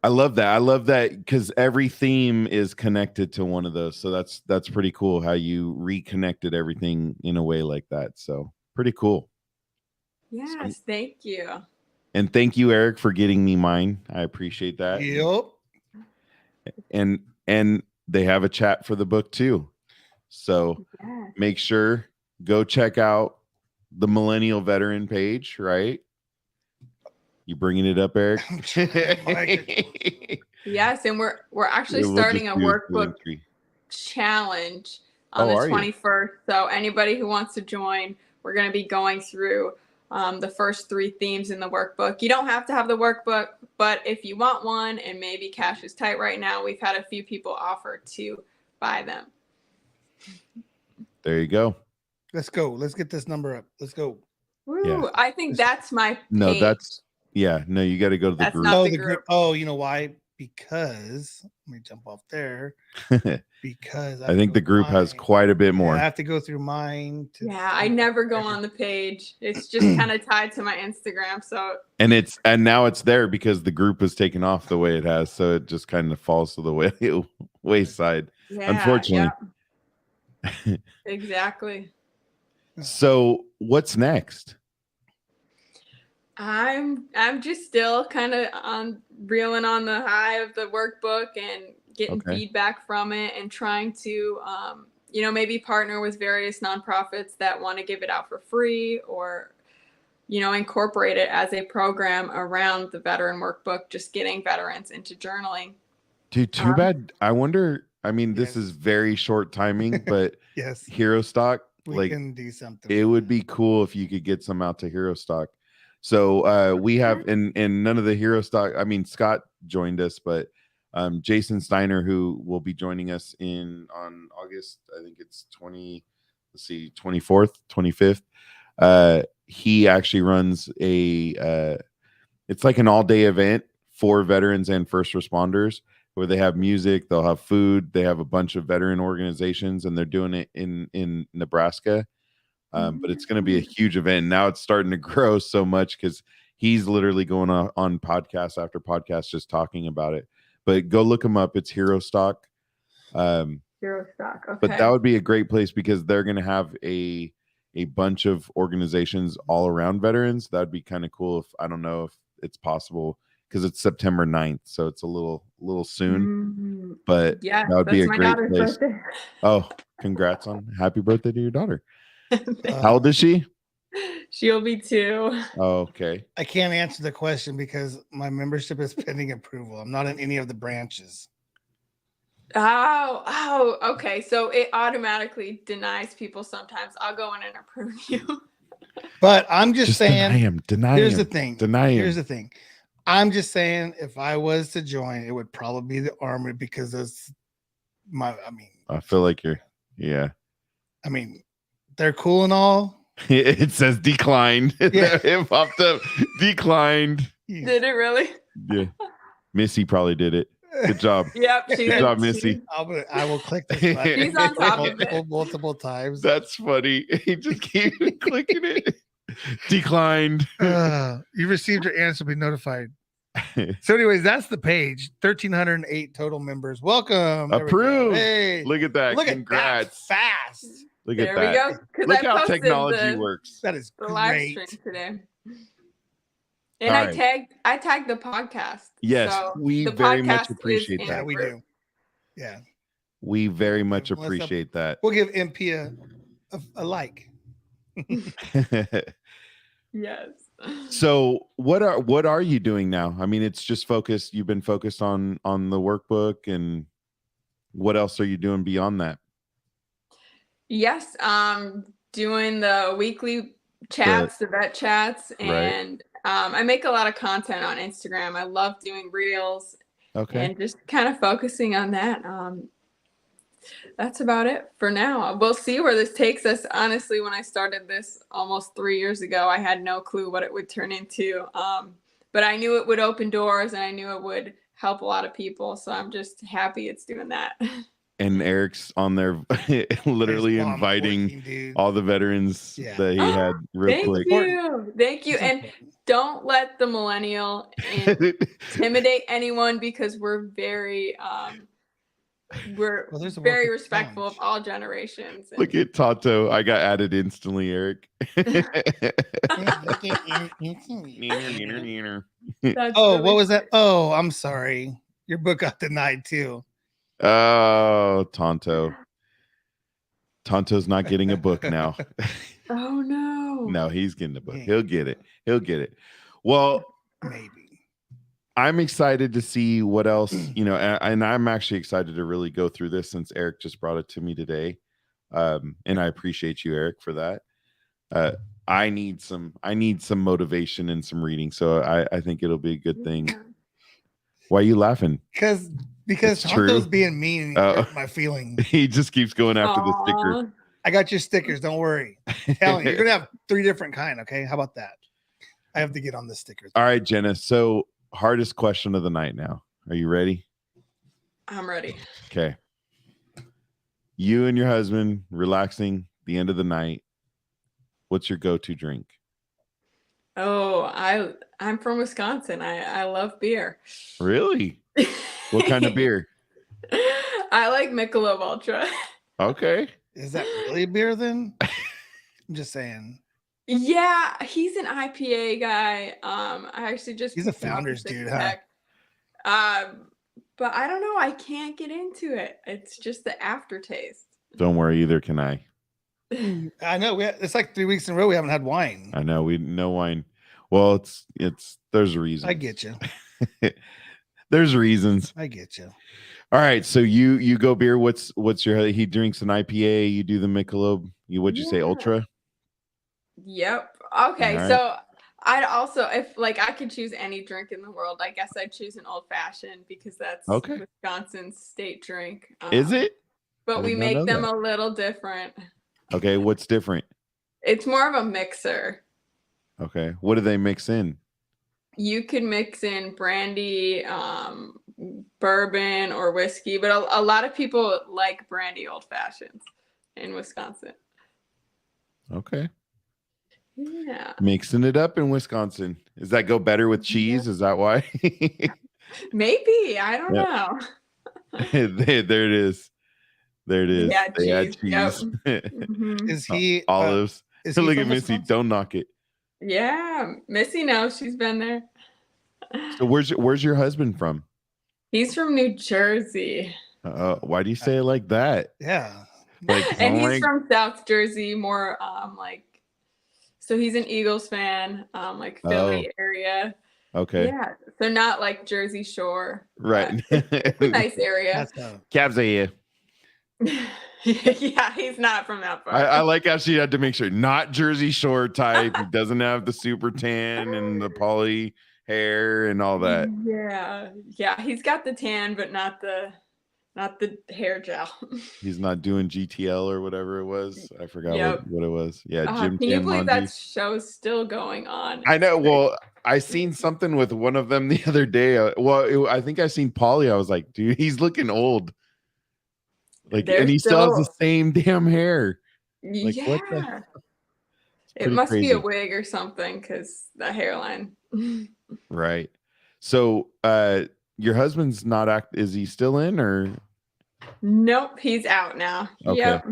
I love that. I love that because every theme is connected to one of those. So that's pretty cool how you reconnected everything in a way like that. So pretty cool. Yes, thank you. And thank you, Eric, for getting me mine. I appreciate that. Yep. And they have a chat for the book too. So make sure, go check out the Millennial Veteran page, right? You bringing it up, Eric? Yes, and we're actually starting a workbook challenge on the 21st. So anybody who wants to join, we're going to be going through the first 3 themes in the workbook. You don't have to have the workbook, but if you want one, and maybe cash is tight right now, we've had a few people offer to buy them. There you go. Let's go. Let's get this number up. Let's go. Woo, yeah. I think that's my page. No, you got to go to the group. Not the group. Oh, you know why? Because let me jump off there. Because I think the group has quite a bit more. I have to go through mine. I never go on the page. It's just kind of tied to my Instagram. So and now it's there because the group has taken off the way it has. So it just kind of falls to the wayside. Yeah, unfortunately. Yeah. Exactly. So what's next? I'm just still kind of reeling on the high of the workbook and getting feedback from it, and trying to maybe partner with various nonprofits that want to give it out for free, or incorporate it as a program around the veteran workbook, just getting veterans into journaling. Dude, too bad. I wonder, I mean, this is very short timing, but yes, Hero Stock, we can do something. It would be cool if you could get some out to Hero Stock. So we have, and none of the Hero Stock, I mean, Scott joined us, but Jason Steiner, who will be joining us on August, I think it's 24th, 25th. He actually runs it's like an all-day event for veterans and first responders, where they have music, they'll have food, they have a bunch of veteran organizations, and they're doing it in Nebraska. But it's going to be a huge event. Now it's starting to grow so much because he's literally going on podcast after podcast just talking about it. But go look him up. It's Hero Stock. Hero Stock. Okay. But that would be a great place because they're going to have a bunch of organizations all around veterans. That'd be kind of cool. I don't know if it's possible because it's September 9th. So it's a little soon, but that would be a great place. Birthday. Oh, congrats happy birthday to your daughter. How old is she? She'll be 2. Oh, okay. I can't answer the question because my membership is pending approval. I'm not in any of the branches. Oh, okay. So it automatically denies people sometimes. I'll go in and approve you. But I'm just saying. deny him. Deny Here's him. the thing. Deny him. Here's the thing. I'm just saying, if I was to join, it would probably be the Army because that's my. I feel like you're. Yeah. I mean, they're cool and all. It says declined. Yeah. It popped up. Declined. Did it really? Yeah. Missy probably did it. Good job. Yep. She Good job, Missy. I will click this button She's on top of it. multiple times. That's funny. He just keep clicking it. Declined. You received your answer. Be notified. So, anyways, that's the page. 1,308 total members. Welcome. There we go. Approved. Hey, Look at that. look Congrats. at that fast. Look There at we that. go. Because Look I how posted technology works. That is the live stream great. today. And All I right. tagged the podcast. Yes, So we the very podcast much is appreciate in that. Yeah, the we group. do. Yeah, We very much What's up? appreciate that. we'll give MP a like. Yes. So what are you doing now? I mean, it's just focused. You've been focused on the workbook, and what else are you doing beyond that? Yes, doing the weekly chats, the vet chats, and I make a lot of content on Instagram. I love doing reels Okay. and just kind of focusing on that. That's about it for now. We'll see where this takes us. Honestly, when I started this almost 3 years ago, I had no clue what it would turn into. But I knew it would open doors and I knew it would help a lot of people. So I'm just happy it's doing that. And Eric's on there literally There's inviting working, dude. all the veterans Yeah. that he had real Thank quick. you. Thank you. And don't let the millennial intimidate anyone because we're very Well, there's a very working respectful of challenge. all generations. And Look at Tato. I got added instantly, Eric. that's Oh, really what was that? Oh, I'm sorry. Your book got denied too. Oh, Tonto. Tonto's not getting a book now. Oh no. No, he's getting a book. He'll get it. He'll get it. Well, Maybe. I'm excited to see what else, and I'm actually excited to really go through this since Eric just brought it to me today. And I appreciate you, Eric, for that. I need some motivation and some reading. So I think it'll be a good thing. Why are you laughing? Because It's Tonto's true. being mean and he hurt my feelings. He just keeps going after the sticker. Aw. I got your stickers. Don't worry. Telling you, you're gonna have 3 different kind. Okay, how about that? I have to get on the stickers. All right, Jenna. So hardest question of the night now. Are you ready? I'm ready. Okay. You and your husband relaxing the end of the night. What's your go-to drink? Oh, I'm from Wisconsin. I love beer. Really? What kind of beer? I like Michelob Ultra. Okay. Is that really beer then? I'm just saying. Yeah, he's an IPA guy. I actually just He's a picked him up founder's at dude, Six Pack. But I don't know. I can't get into it. It's just the aftertaste. Don't worry, either can I. I know. It's like 3 weeks in a row we haven't had wine. I know we no wine. Well, it's there's a reason. I get you. There's reasons. I get you. All right. So you go beer. What's your he drinks an IPA, you do the Michelob. What'd you say, Yeah. Ultra? Yep. Okay. All right. So I'd also, if like I could choose any drink in the world, I guess I'd choose an old fashioned because that's Okay. Wisconsin's state drink. Is it? But I we did not know make them that. a little different. Okay. What's different? It's more of a mixer. Okay. What do they mix in? You could mix in brandy, bourbon, or whiskey, but a lot of people like brandy old fashions in Wisconsin. Okay. Yeah, Mixing it up in Wisconsin. Does that go better with cheese? Is that why? maybe. I don't Yep. know. There it is. There it is. Yeah, They add cheese. Yep. cheese. Mhm. Is he Olives. Is he Look at from Missy. Wisconsin? Don't knock it. Yeah, Missy knows. She's been there. So where's your husband from? He's from New Jersey. Why do you say it like that? Yeah. Like, And he's like- from South Jersey, more so he's an Eagles fan, like Philly area. Okay. Yeah, so not like Jersey Shore. Right. It's a nice area. That's Cabs are here. Yeah, he's not from that far. I like how she had to make sure not Jersey Shore type. He doesn't have the super tan and the poly hair and all that. Yeah, he's got the tan, but not the hair gel. He's not doing GTL or whatever it was. I forgot Yep. what it was. Yeah, Jim Can you Tan believe Monty. that show's still going on? I know. Well, I seen something with one of them the other day. I think I seen Polly. I was like, dude, he's looking old. Like, They're and he still has the still- same damn hair. Like, yeah. what the? It must crazy. be a wig or something because the hairline. Right. So, your husband's not is he still in or? Nope, he's out now. Okay. Yep.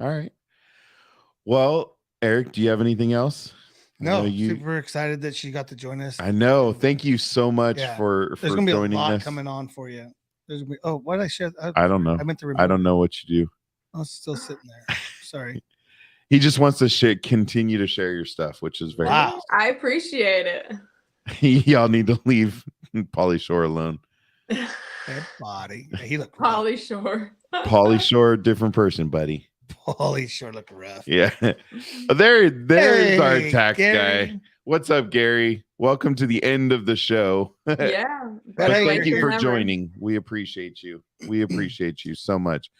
All right. Well, Eric, do you have anything else? No, super excited that she got to join us. I know. Thank you so much for There's gonna be a lot us. coming on for you. There's gonna be. Oh, why did I share? I don't know. I meant to. I don't know what you do. I was still sitting there. Sorry. He just wants to continue to share your stuff, which is very Wow. I appreciate it. Y'all need to leave Pauly Shore alone. That body. Yeah, he looked Pauly Shore. Pauly Shore, different person, buddy. Pauly Shore looked rough. Yeah. There's our Hey, tax Gary. guy. What's up, Gary? Welcome to the end of the show. Yeah. But Hey, thank you for Remember. joining. We appreciate you. We appreciate you so much.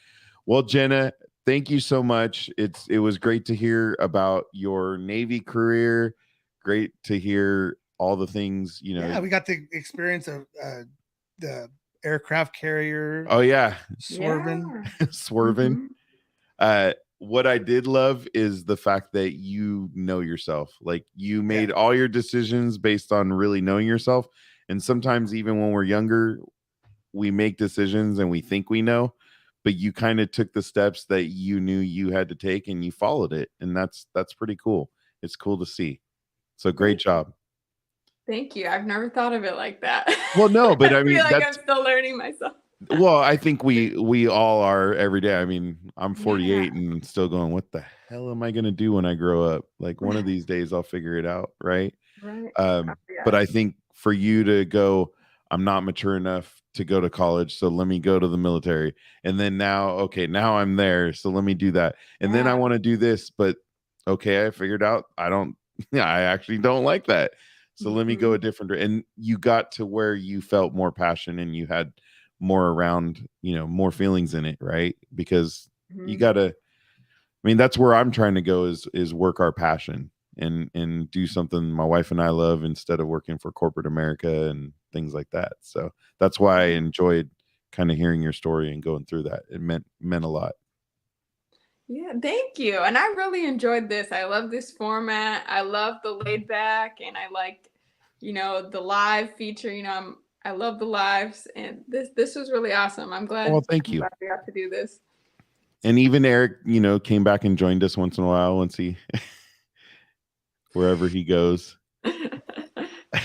Well, Jenna, thank you so much. It was great to hear about your Navy career. Great to hear all the things, Yeah, we got the experience of the aircraft carrier. Oh yeah, swerving. Yeah. swerving. Mhm. What I did love is the fact that you know yourself. Like you made all your decisions based on really knowing yourself. And sometimes even when we're younger, we make decisions and we think we know, but you kind of took the steps that you knew you had to take and you followed it. And that's pretty cool. It's cool to see. So great job. Thank you. I've never thought of it like that. Well, no, but I mean, feel like that's I'm still learning myself. well, I think we all are every day. I mean, I'm 48 and still going, what the hell am I going to do when I grow up? Like one of these days I'll figure it out. Right. Right. But I think for you to go, I'm not mature enough to go to college. So let me go to the military. And then now I'm there. So let me do that. And then I want to do this, but okay, I figured out I actually don't like that. So let me go a different, and you got to where you felt more passion and you had more around, more feelings in it, right? Because you gotta, I mean, that's where I'm trying to go is work our passion and do something my wife and I love instead of working for corporate America and things like that. So that's why I enjoyed kind of hearing your story and going through that. It meant a lot. Yeah, thank you. And I really enjoyed this. I love this format. I love the laid back, and I liked, the live feature. I love the lives, and this was really awesome. I'm glad. Well, thank you. Glad we got to do this. And even Eric, came back and joined us once in a while once he wherever he goes.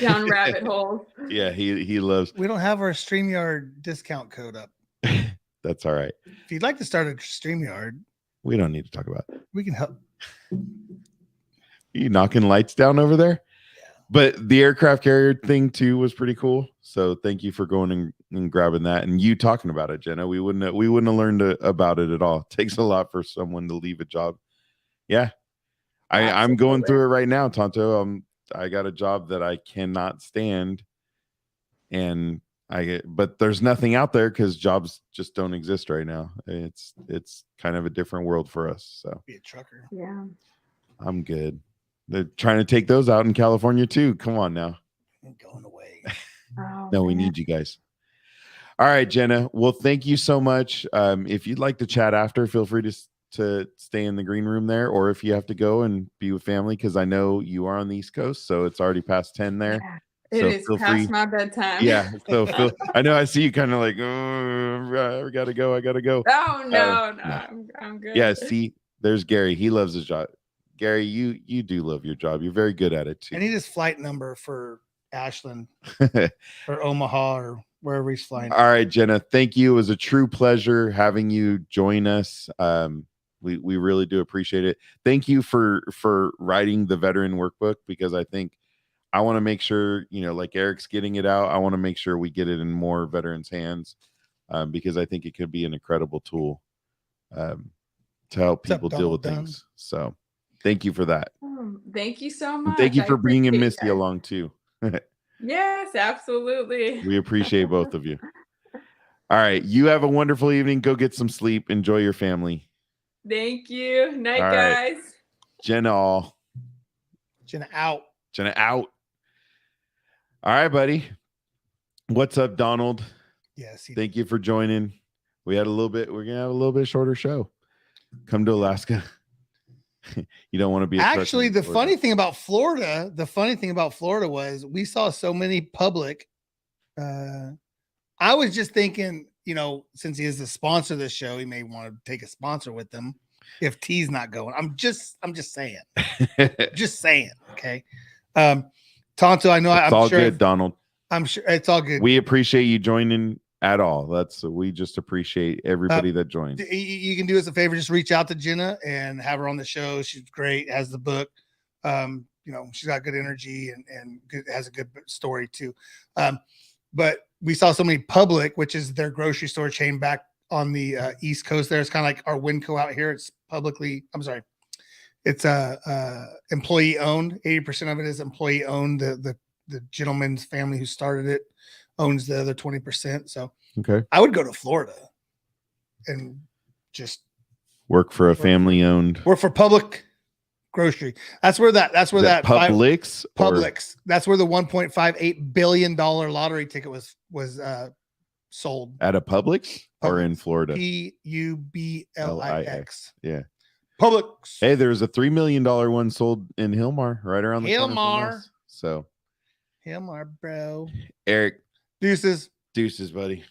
Down rabbit holes. Yeah, he loves. We don't have our StreamYard discount code up. That's all right. If you'd like to start a StreamYard, we don't need to talk about it. we can help. You knocking lights down over there? But the aircraft carrier thing too was pretty cool. So thank you for going and grabbing that, and you talking about it, Jenna. We wouldn't have learned about it at all. It takes a lot for someone to leave a job. Yeah, I'm going through it right now, Tonto. I got a job that I cannot stand, and but there's nothing out there because jobs just don't exist right now. It's kind of a different world for us. So Be a trucker. Yeah. I'm good. They're trying to take those out in California too. Come on now. I'm going away. Oh, No, we man. need you guys. All right, Jenna. Well, thank you so much. If you'd like to chat after, feel free to stay in the green room there, or if you have to go and be with family, because I know you are on the East Coast, so it's already past 10 there. Yeah, it So is feel past free. my bedtime. Yeah. So I know I see you kind of like, oh, I gotta go. Oh no, I'm good. Yeah. See, there's Gary. He loves his job. Gary, you do love your job. You're very good at it too. I need his flight number for Ashland or Omaha or wherever he's flying. All right, Jenna, thank you. It was a true pleasure having you join us. We really do appreciate it. Thank you for writing the veteran workbook, because I think I want to make sure, like Eric's getting it out, I want to make sure we get it in more veterans' hands, because I think it could be an incredible tool. to help What's up, people deal with Donald things. So thank you for that. Thank you so And much. thank you I for bringing appreciate Misty that. along too. Yes, absolutely. We appreciate both of you. All right. You have a wonderful evening. Go get some sleep. Enjoy your family. Thank you. Night, All right. guys. Jenna all. Jenna out. Jenna out. All right, buddy. What's up, Donald? Yes. Thank you for joining. We're gonna have a little bit shorter show. Come to Alaska. You don't want to be Actually, the funny thing about Florida was we saw so many public. I was just thinking, since he is the sponsor of this show, he may want to take a sponsor with them if T's not going. I'm just saying. Just saying. Okay. Tonto, I know it's I'm all sure good, Donald. I'm sure it's all good. We appreciate you joining at all. We just appreciate everybody that joins. You can do us a favor, just reach out to Jenna and have her on the show. She's great, has the book. She's got good energy and has a good story too. But we saw so many Public, which is their grocery store chain back on the East Coast. There, it's kind of like our Winco out here. It's it's employee owned. 80% of it is employee owned. The gentleman's family who started it owns the other 20%. So okay, I would go to Florida and just work for a family owned. Work for Public Grocery. That's where that Publix. That's where the $1.58 billion lottery ticket was sold At a Publix or in Florida. Publix. Yeah. Publix. Hey, there was a $3 million one sold in Hilmar right around the corner from us. So Hilmar, bro. Eric. Deuces, buddy.